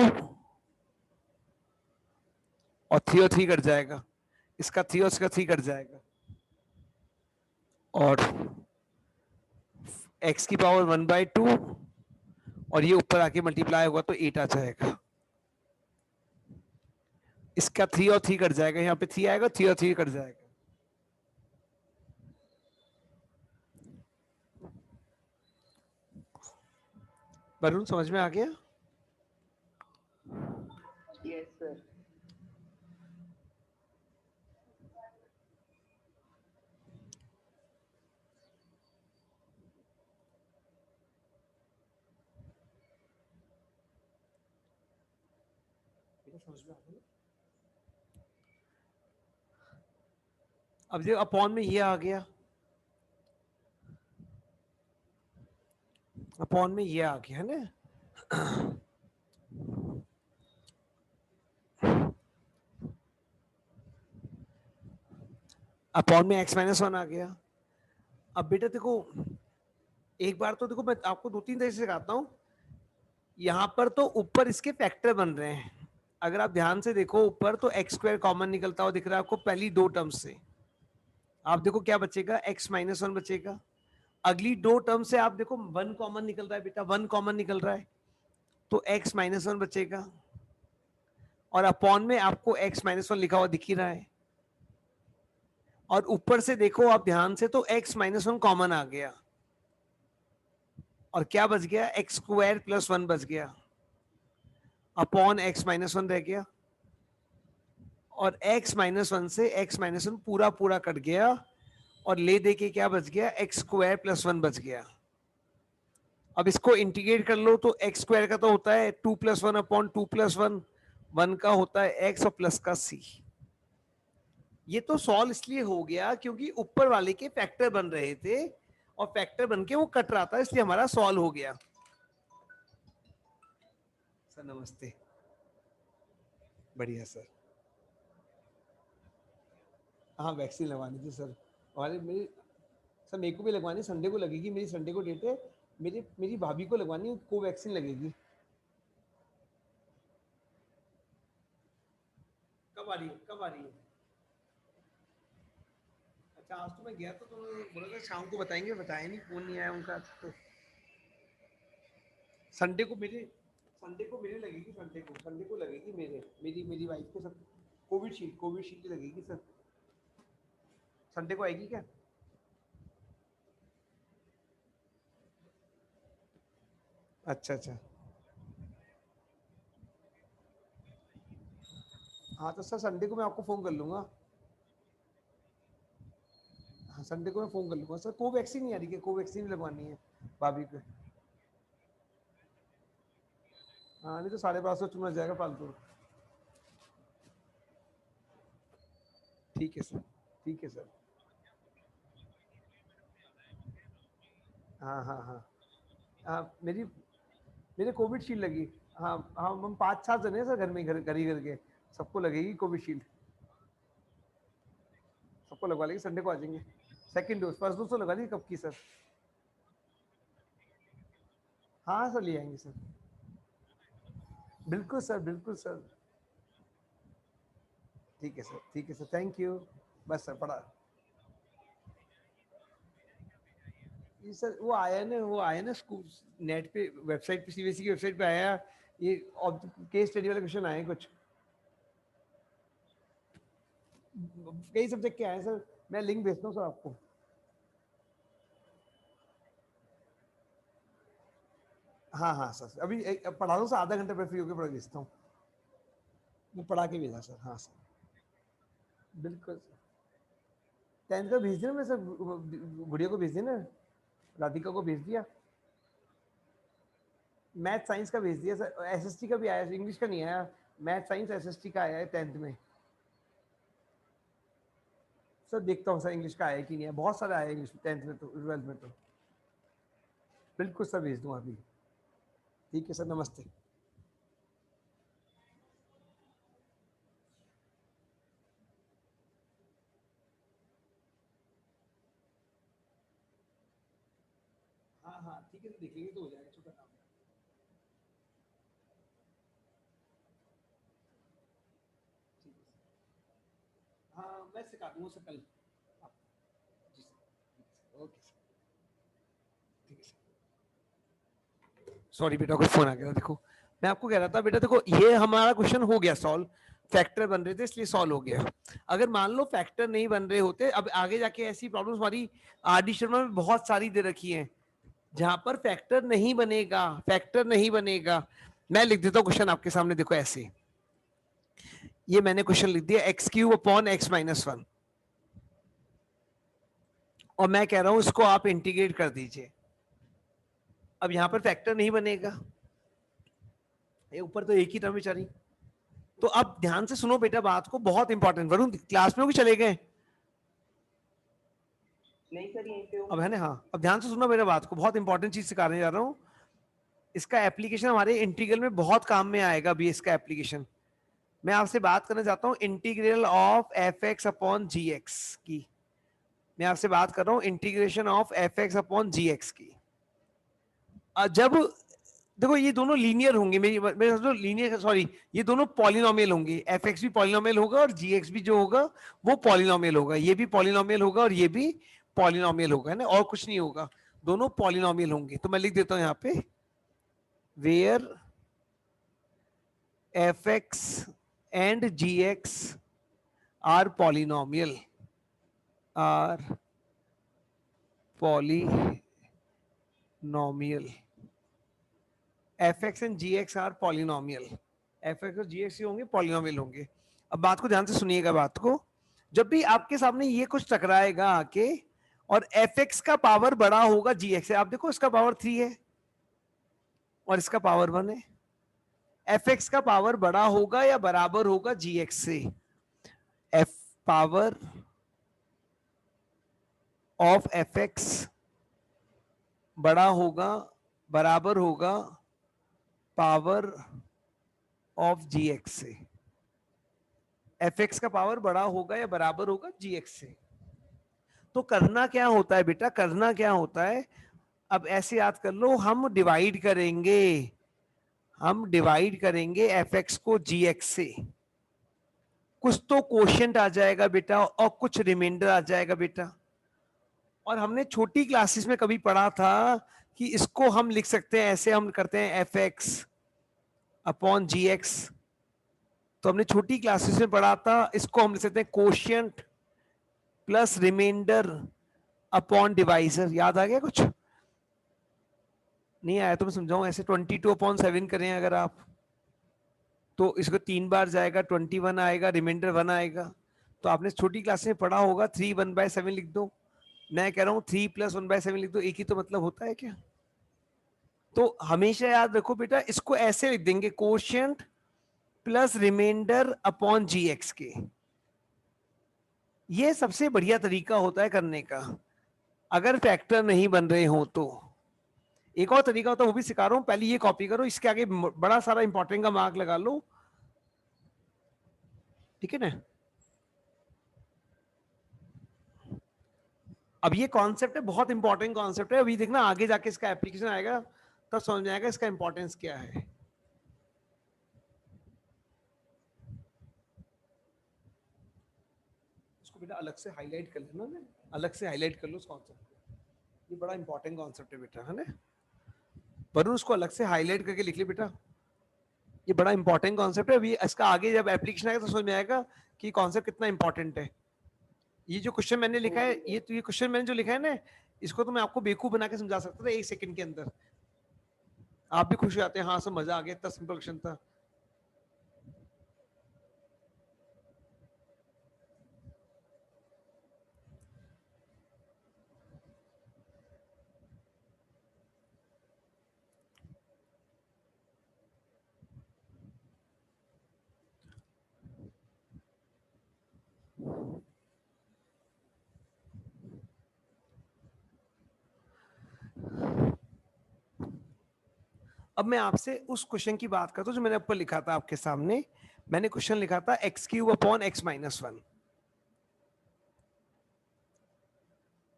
और 3 और 3 कट जाएगा, इसका 3 और इसका 3 कट जाएगा, और x की पावर 1/2, और ये ऊपर आके मल्टीप्लाई होगा तो 8 आ जाएगा। इसका 3 और 3 कट जाएगा, यहाँ पे 3 आएगा, 3 और 3 कट जाएगा। वरुण समझ में आ गया? Yes sir. समझ में आ गया। अब जो अपॉन में ये आ गया, अपॉन में ये आ गया है ना, अपॉन में x-1 आ गया। अब बेटा देखो एक बार तो देखो मैं आपको 2-3 तरीके से सिखाता हूं, यहां पर तो ऊपर इसके फैक्टर बन रहे हैं, अगर आप ध्यान से देखो ऊपर तो x² कॉमन निकलता हुआ दिख रहा है आपको पहली 2 टर्म्स से। आप देखो क्या बचेगा, x-1 बचेगा। अगली 2 टर्म से आप देखो 1 कॉमन निकल रहा है बेटा, 1 कॉमन निकल रहा है, तो x-1 बचेगा, और अपॉन में आपको x-1 लिखा हुआ दिख ही रहा है। और ऊपर से देखो आप ध्यान से तो x-1 कॉमन आ गया, और क्या बच गया, x² + 1 बच गया, अपॉन x-1 रह गया, और x-1 से x-1 पूरा पूरा कट गया, और ले दे के क्या बच गया, x² + 1 बच गया। अब इसको इंटीग्रेट कर लो तो x² का तो होता है 2 + 1 अपॉन 2 + 1, 1 का होता है x और प्लस का c। ये तो सॉल्व इसलिए हो गया क्योंकि ऊपर वाले के फैक्टर बन रहे थे, और फैक्टर बन के वो कट रहा था, इसलिए हमारा सॉल्व हो गया। सर नमस्ते, बढ़िया सर। हाँ वैक्सीन लगवानी थी सर, और मेरी सर मेरे को भी लगवानी, संडे को लगेगी, मेरी संडे को डेट है, मेरी भाभी को लगवानी, कोवैक्सीन लगेगी। कब आ रही है, कब आ रही है? अच्छा आज तो मैं गया तो उन्होंने बोला था शाम को बताएंगे, बताया नहीं, फोन नहीं आया उनका। तो संडे को मेरे लगेगी, संडे को लगेगी मेरी वाइफ को सर, कोविशील्ड लगेगी सर। संडे को आएगी क्या? अच्छा अच्छा। हाँ तो सर संडे को मैं आपको फोन कर लूंगा। हाँ संडे को मैं फोन कर लूंगा सर। कोवैक्सीन नहीं आ रही है, कोवैक्सीन लगवानी है भाभी को। हाँ नहीं तो 550 चुना जाएगा फालतू। ठीक है सर, ठीक है सर। हाँ हाँ हाँ हाँ मेरे कोविशील्ड लगी। हाँ हाँ हम 5-7 जने हैं सर घर में, घर ही करके सबको लगेगी कोविशील्ड, सबको लगवा लेंगे, संडे को आ जाएंगे। सेकंड डोज, फर्स्ट डोज तो लगा ली कब की सर। हाँ सर ले आएंगे सर, बिल्कुल सर, बिल्कुल सर। ठीक है सर, ठीक है सर, थैंक यू। बस सर पढ़ा। ये सर वो आया ना स्कूल नेट पे, वेबसाइट पे, सीबीएसई की वेबसाइट पे आया ये, केस स्टडी वाले क्वेश्चन आए कुछ, कई सब्जेक्ट के आए सर। मैं लिंक भेजता हूँ सर आपको। हाँ हाँ सर अभी पढ़ा दो सर, आधा घंटे पे फ्री होकर पढ़ भेजता हूँ। मैं पढ़ा के भेजा सर, हाँ सर बिल्कुल सर। 10th का भेज दिया मैं सर, गुड़िया को भेज दिया ना, राधिका को भेज दिया। मैथ साइंस का भेज दिया सर, एसएसटी का भी आया, इंग्लिश का नहीं आया। मैथ साइंस एसएसटी का आया है 10th में। सर देखता हूँ सर इंग्लिश का आया कि नहीं है, बहुत सारा आया इंग्लिश 10th में तो, 12th में तो। बिल्कुल सर भेज दूँ अभी। ठीक है सर, नमस्ते। हाँ हाँ ठीक है, देख लेंगे तो हो जाएगा, छोटा काम है। ठीक है सर, हाँ मैं सिखा दूंगा सर कल। आप जी सर, ओके सर, ठीक है सर। सॉरी बेटा कोई फोन आ गया था, देखो मैं आपको कह रहा था बेटा, देखो ये हमारा क्वेश्चन हो गया सॉल्व, फैक्टर बन रहे थे इसलिए सॉल्व हो गया। अगर मान लो फैक्टर नहीं बन रहे होते, अब आगे जाके ऐसी प्रॉब्लम्स हमारी आरडी शर्मा में बहुत सारी दे रखी हैं जहां पर फैक्टर नहीं बनेगा, फैक्टर नहीं बनेगा। मैं लिख देता हूँ क्वेश्चन आपके सामने, देखो ऐसे, ये मैंने क्वेश्चन लिख दिया x³ / x-1, और मैं कह रहा हूं इसको आप इंटीग्रेट कर दीजिए। अब यहां पर फैक्टर नहीं बनेगा, ये ऊपर तो एक ही टर्म बेचारी। तो अब ध्यान से सुनो बेटा बात को, बहुत इंपॉर्टेंट। वरुण क्लास में हो कि चले गए? नहीं सर यहीं पे अब हूँ। है ना, हाँ अब ध्यान से सुनो मेरा बात को, बहुत इंपॉर्टेंट चीज सिखाने जा रहा हूँ। इसका एप्लीकेशन हमारे इंटीग्रल में बहुत काम में आएगा अभी, इसका एप्लीकेशन। मैं आपसे बात करना चाहता हूँ इंटीग्रल ऑफ f(x)/gx की। मैं आपसे बात कर रहा हूँ इंटीग्रेशन ऑफ f(x)/gx की। जब देखो ये दोनों लीनियर होंगे, मेरे समझो लीनियर, सॉरी ये दोनों पॉलिनोमियल होंगे, एफ एक्स भी पॉलिनोमियल होगा और जी एक्स भी जो होगा वो पॉलिनोमियल होगा, ये भी पॉलिनोमियल होगा और ये भी पॉलिनोमियल होगा, है ना, और कुछ नहीं होगा, दोनों पॉलिनोमियल होंगे। तो मैं लिख देता हूं यहाँ पे, where F X and G X are polynomial, are polynomial, F X and G X are polynomial, F X और जी एक्स होंगे पॉलिनोमियल होंगे। अब बात को ध्यान से सुनिएगा बात को, जब भी आपके सामने ये कुछ टकराएगा आके और एफ एक्स का पावर बड़ा होगा जी एक्स से, आप देखो इसका पावर 3 है और इसका पावर 1 है, एफ एक्स का पावर बड़ा होगा या बराबर होगा जी एक्स से? F power of F x बड़ा होगा, बराबर होगा पावर ऑफ जी एक्स से। एफ एक्स का पावर बड़ा होगा या बराबर होगा जी एक्स से। तो करना क्या होता है बेटा, करना क्या होता है, अब ऐसे याद कर लो, हम डिवाइड करेंगे एफ एक्स को जी एक्स से। कुछ तो कोशेंट आ जाएगा बेटा और कुछ रिमाइंडर आ जाएगा बेटा। और हमने छोटी क्लासेस में कभी पढ़ा था कि इसको हम लिख सकते हैं ऐसे, हम करते हैं एफ एक्स अपॉन जी एक्स। तो हमने छोटी क्लासेस में पढ़ा था, इसको हम लिख सकते हैं quotient plus remainder upon divisor. याद आ गया कुछ? नहीं आया तो मैं समझाऊं, ऐसे 22/7 करें अगर आप, तो इसको 3 बार जाएगा, 21 आएगा, रिमाइंडर 1 आएगा। तो आपने छोटी क्लास में पढ़ा होगा 3 1/7 लिख दो। मैं कह रहा हूँ 3 + 1/7 लिख दो, एक ही तो मतलब होता है क्या? तो हमेशा याद रखो बेटा, इसको ऐसे लिख देंगे कोशियंट प्लस रिमाइंडर अपॉन जी एक्स के। ये सबसे बढ़िया तरीका होता है करने का, अगर फैक्टर नहीं बन रहे हो तो। एक और तरीका होता है, वो भी सिखा रहा हूं, पहले ये कॉपी करो, इसके आगे बड़ा सारा इंपॉर्टेंट का मार्क लगा लो, ठीक है ना। अब ये कॉन्सेप्ट है, बहुत इंपॉर्टेंट कॉन्सेप्ट है, अभी देखना आगे जाके इसका एप्लीकेशन आएगा तब समझ में आएगा इसका इंपॉर्टेंस क्या है। इसको बेटा अलग से हाईलाइट कर लेना ना, अलग से हाईलाइट कर लो इस कॉन्सेप्ट को, ये बड़ा इंपॉर्टेंट कॉन्सेप्ट है बेटा, है ना। वरुण उसको अलग से हाईलाइट करके लिख ले बेटा, ये बड़ा इंपॉर्टेंट कॉन्सेप्ट है। अभी इसका आगे जब एप्लीकेशन आएगा तो समझ में आएगा कि कॉन्सेप्ट कितना इंपॉर्टेंट है। ये जो क्वेश्चन मैंने लिखा है, ये क्वेश्चन मैंने जो लिखा है ना, इसको तो मैं आपको बेवकूफ बना के समझा सकता था 1 सेकंड के अंदर, आप भी खुश हो जाते हैं, हाँ सब मजा आ गया, इतना सिंपल क्वेश्चन था। अब मैं आपसे उस क्वेश्चन की बात करता हूं जो मैंने ऊपर लिखा था आपके सामने। मैंने क्वेश्चन लिखा था x³ अपॉन x-1।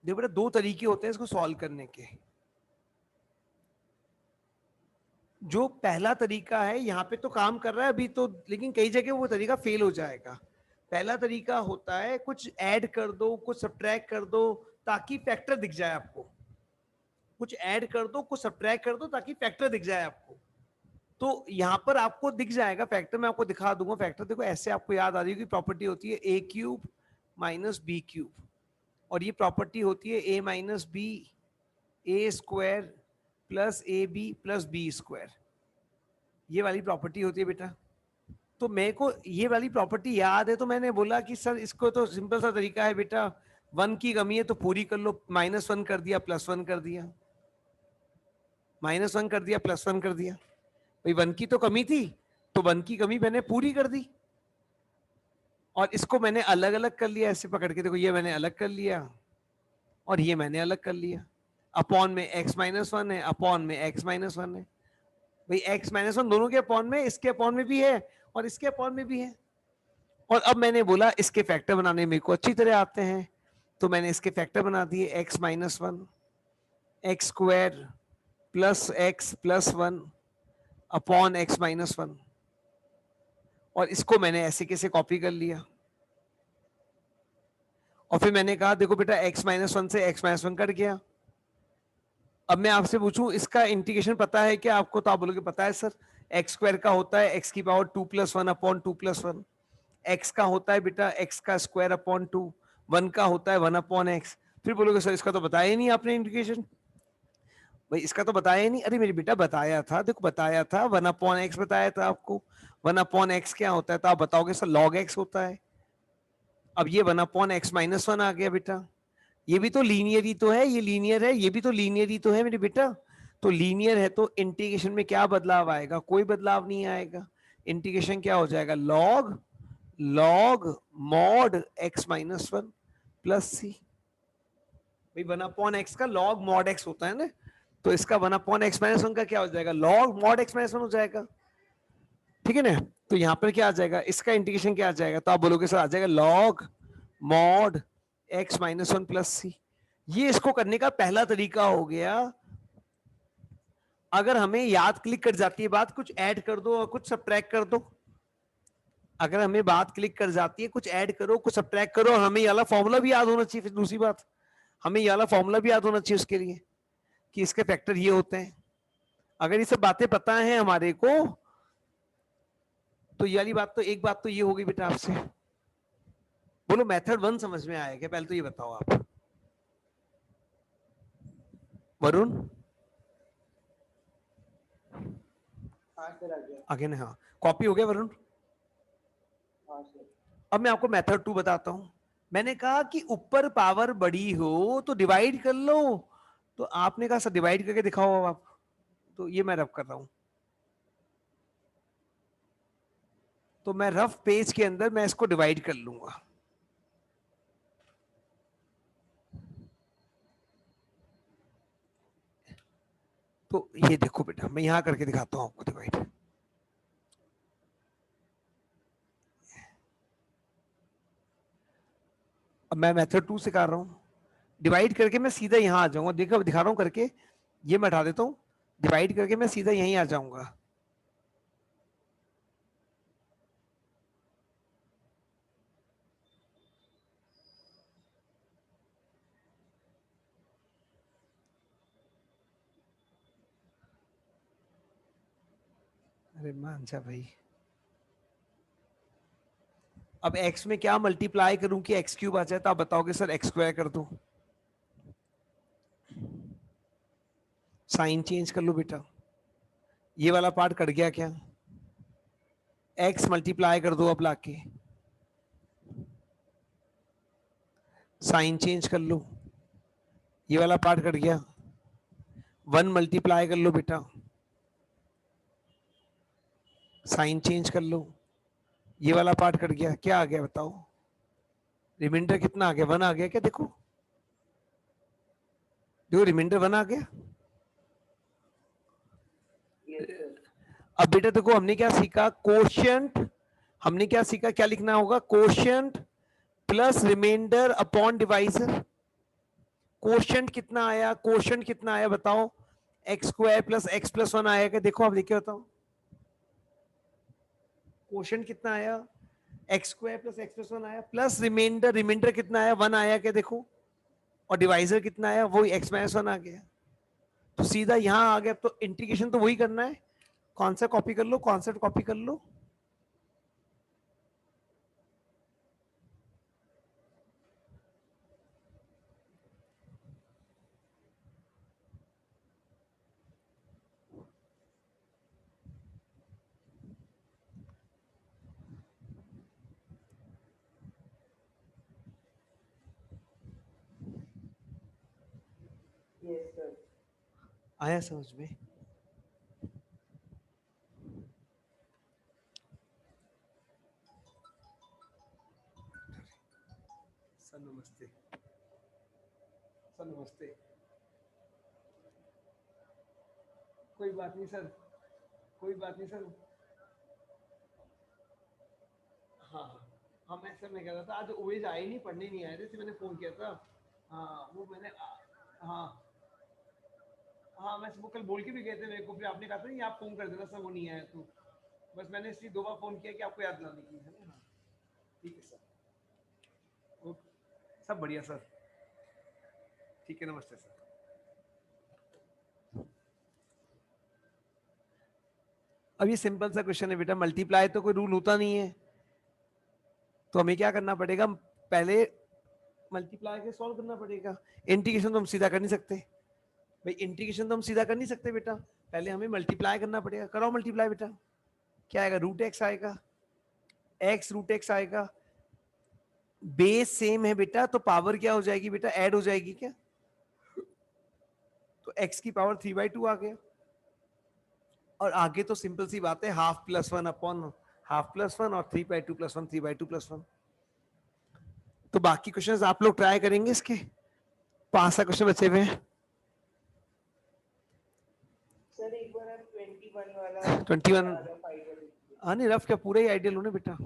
देखो बेटा, 2 तरीके होते हैं इसको सॉल्व करने के। जो पहला तरीका है यहाँ पे तो काम कर रहा है अभी तो, लेकिन कई जगह वो तरीका फेल हो जाएगा। पहला तरीका होता है कुछ ऐड कर दो, कुछ सब्ट्रैक्ट कर दो, ताकि फैक्टर दिख जाए आपको। कुछ ऐड कर दो, कुछ सब्ट्रैक्ट कर दो, ताकि फैक्टर दिख जाए आपको। तो यहाँ पर आपको दिख जाएगा फैक्टर, मैं आपको दिखा दूंगा फैक्टर। देखो ऐसे आपको याद आ रही है, प्रॉपर्टी होती है a³ माइनस b³, और ये प्रॉपर्टी होती है a-b a² plus ab plus b²। ये वाली प्रॉपर्टी होती है बेटा। तो मेरे को ये वाली प्रॉपर्टी याद है, तो मैंने बोला कि सर इसको तो सिंपल सा तरीका है बेटा, 1 की कमी है तो पूरी कर लो, -1 कर दिया +1 कर दिया, -1 कर दिया +1 कर दिया। भाई 1 की तो कमी थी, तो 1 की कमी मैंने पूरी कर दी। और इसको मैंने अलग अलग कर लिया ऐसे पकड़ के, देखो ये मैंने अलग कर लिया और ये मैंने अलग कर लिया। अपॉन में x-1 है, अपॉन में x-1 है। भाई x-1 दोनों के अपॉन में, इसके अपॉन में भी है और इसके अपॉन में भी है। और अब मैंने बोला इसके फैक्टर बनाने मेरे को अच्छी तरह आते हैं, तो मैंने इसके फैक्टर बना दिए x-1 x² plus x plus 1 upon x-1, और इसको मैंने ऐसे कैसे कॉपी कर लिया। और फिर मैंने कहा देखो बेटा x-1 से x-1 कट गया। अब मैं आपसे पूछूं इसका इंटीग्रेशन पता है क्या आपको, तो आप बोलोगे पता है सर, x² का होता है x की पावर 2 + 1 अपॉन 2 + 1, x का होता है बेटा x का स्क्वायर अपॉन 2, 1 का होता है 1 अपॉन x। फिर बोलोगे सर इसका तो बताया ही नहीं आपने इंटीग्रेशन। भाई इसका तो बताया ही नहीं, अरे मेरे बेटा बताया था, देखो बताया था 1 अपॉन x बताया था आपको। 1 अपॉन x क्या होता है, तो आप बताओगे सर log x होता है। अब ये 1 अपॉन x-1 आ गया बेटा, ये भी तो लीनियर ही तो है, ये लीनियर है, ये भी तो लीनियर ही तो है मेरे बेटा। तो लीनियर है तो इंटीग्रेशन में क्या बदलाव आएगा, कोई बदलाव नहीं आएगा। इंटीग्रेशन क्या हो जाएगा, log mod x-1 plus c। भाई 1 अपॉन x का log mod x होता है ना, तो इसका 1 अपॉन x-1 का क्या हो जाएगा, log mod x-1 हो जाएगा। ठीक है ना। तो यहाँ पर क्या आ जाएगा, इसका इंटीग्रेशन क्या आ जाएगा, तो आप बोलोगे सर आ जाएगा log mod x minus one plus C. ये इसको करने का पहला तरीका हो गया। अगर हमें याद क्लिक कर जाती है बात, कुछ ऐड कर दो और कुछ सब्ट्रैक्ट कर दो। अगर हमें बात क्लिक कर जाती है, कुछ ऐड करो कुछ सब्ट्रैक्ट करो, और हमें ये वाला फॉर्मूला भी याद होना चाहिए। फिर दूसरी बात, हमें ये वाला फॉर्मूला भी याद होना चाहिए उसके लिए कि इसके फैक्टर ये होते हैं। अगर ये सब बातें पता है हमारे को, तो ये वाली बात तो, एक बात तो ये होगी बेटा आपसे। बोलो मेथड वन समझ में आया क्या, पहले तो ये बताओ आप। वरुण हाँ सर आ गया। आगे ना, हाँ कॉपी हो गया वरुण। हाँ सर। अब मैं आपको मेथड टू बताता हूं। मैंने कहा कि ऊपर पावर बड़ी हो तो डिवाइड कर लो, तो आपने कहा सर डिवाइड करके दिखाओ अब आप। तो ये मैं रफ कर रहा हूं। तो मैं रफ पेज के अंदर मैं इसको डिवाइड कर लूंगा। तो ये देखो बेटा, मैं यहां करके दिखाता हूं आपको डिवाइड। अब मैं मेथड टू सिखा रहा हूं। डिवाइड करके मैं सीधा यहां आ जाऊंगा। देखो दिखा रहा हूं करके, ये मैं हटा देता हूं। डिवाइड करके मैं सीधा यहीं आ जाऊंगा। अरे मानसा भाई, अब x में क्या मल्टीप्लाई करूं कि x क्यूब आ जाए, तो आप बताओगे सर x स्क्वायर कर दो। साइन चेंज कर लो बेटा। ये वाला पार्ट कट गया क्या, x मल्टीप्लाई कर दो अब लाके। साइन चेंज कर लो, ये वाला पार्ट कट गया। 1 मल्टीप्लाई कर लो बेटा, साइन चेंज कर लो, ये वाला पार्ट कट गया। क्या आ गया बताओ, रिमाइंडर कितना आ गया, 1 आ गया क्या, देखो देखो रिमाइंडर 1 आ गया। Yes sir. अब बेटा देखो हमने क्या सीखा, कोशेंट। हमने क्या सीखा, क्या लिखना होगा, quotient plus remainder upon divisor. Quotient कितना आया, कोशेंट कितना आया बताओ, X square plus X plus one आया क्या, देखो आप देखिए बताओ। कोशेंट कितना आया, X square plus X plus one आया, प्लस रिमाइंडर, रिमाइंडर कितना आया, 1 आया क्या देखो, और डिवाइजर कितना आया, वो एक्स माइनस वन आ गया। तो सीधा यहां आ गया। तो इंटीग्रेशन तो वही करना है, कॉन्सेप्ट कॉपी कर लो, कॉन्सेप्ट कॉपी कर लो। Yes sir. आया समझ में। सर नमस्ते, सर नमस्ते। कोई बात नहीं सर, कोई बात नहीं सर। हाँ हाँ हाँ, मैं कह रहा था आज ओवेज आए नहीं, पढ़ने नहीं आए थे, इसलिए मैंने फोन किया था। हाँ वो मैंने हाँ हाँ, मैं वो कल बोल के भी गए थे मेरे को, फिर आपने कहा था नहीं आप फोन कर देना सर, वो नहीं आया तो बस मैंने इसलिए 2 बार फोन किया कि आपको याद दिलाने की है ना। हाँ ठीक है सर, ओके सब बढ़िया सर, ठीक है नमस्ते सर। अब ये सिंपल सा क्वेश्चन है बेटा, मल्टीप्लाई तो कोई रूल होता नहीं है, तो हमें क्या करना पड़ेगा, पहले मल्टीप्लाई के सॉल्व करना पड़ेगा। इंटीग्रेशन तो हम सीधा कर नहीं सकते भाई, इंटीग्रेशन तो हम सीधा कर नहीं सकते बेटा, पहले हमें मल्टीप्लाई करना पड़ेगा। कराओ मल्टीप्लाई बेटा, क्या आएगा, रूट एक्स आएगा, एक्स रूट एक्स आएगा। बेस सेम है बेटा, तो पावर क्या हो जाएगी बेटा, ऐड हो जाएगी क्या, तो एक्स की पावर 3/2 आ गया। और आगे तो सिंपल सी बात है, half plus one upon half plus one, और 3/2 प्लस वन 3/2 प्लस वन। तो बाकी क्वेश्चंस आप लोग ट्राई करेंगे इसके, 5 क्वेश्चन बचे हुए हैं। सर एक बार आप 21 वाला 21, वाला फाइल कर दीजिए। हाँ नहीं रफ क्या पूरा ही आइडियल हो ना बेटा।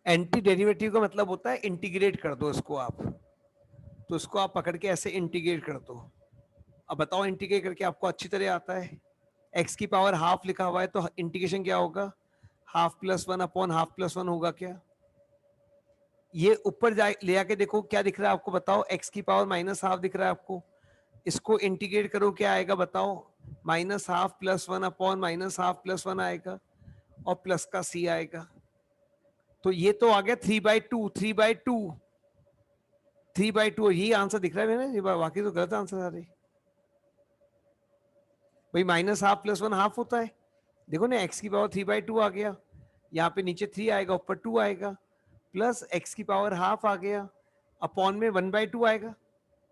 एंटी डेरिवेटिव का मतलब होता है इंटीग्रेट कर दो इसको आप, तो इसको आप पकड़ के ऐसे इंटीग्रेट कर दो। अब बताओ इंटीग्रेट करके आपको अच्छी तरह आता है। एक्स की पावर हाफ लिखा हुआ है तो इंटीग्रेशन क्या होगा, half plus one upon half plus one होगा क्या। ये ऊपर जा ले आके देखो क्या दिख रहा है आपको, बताओ एक्स की पावर माइनस हाफ दिख रहा है आपको, इसको इंटीग्रेट करो क्या आएगा बताओ, minus half plus one upon minus half plus one आएगा और प्लस का सी आएगा। तो ये तो आ गया 3/2, 3/2, 3/2, यही आंसर दिख रहा है मेरा, ये बाकी तो गलत आंसर आ रही भाई। Minus half plus one half होता है, देखो ना एक्स की पावर 3/2 आ गया, यहाँ पे नीचे 3 आएगा ऊपर 2 आएगा, प्लस एक्स की पावर हाफ आ गया अपॉन में 1/2 आएगा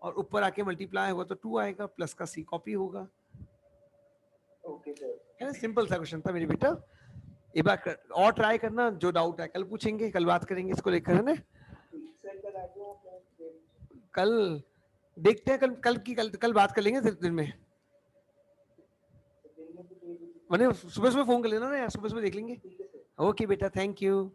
और ऊपर आके मल्टीप्लाई होगा तो 2 आएगा, प्लस का सी कॉपी होगा। Okay sir. है ना, सिंपल सा क्वेश्चन था मेरे बेटा। एक बार और ट्राई करना, जो डाउट है कल पूछेंगे, कल बात करेंगे इसको लेकर, है ना। सर कल आ जाओ मैं कल देखते हैं, कल बात कर लेंगे दिन में, दिन में तो मैंने सुबह सुबह फोन कर लेना ना यार, सुबह सुबह देख लेंगे। ठीक है सर। ओके बेटा, थैंक यू।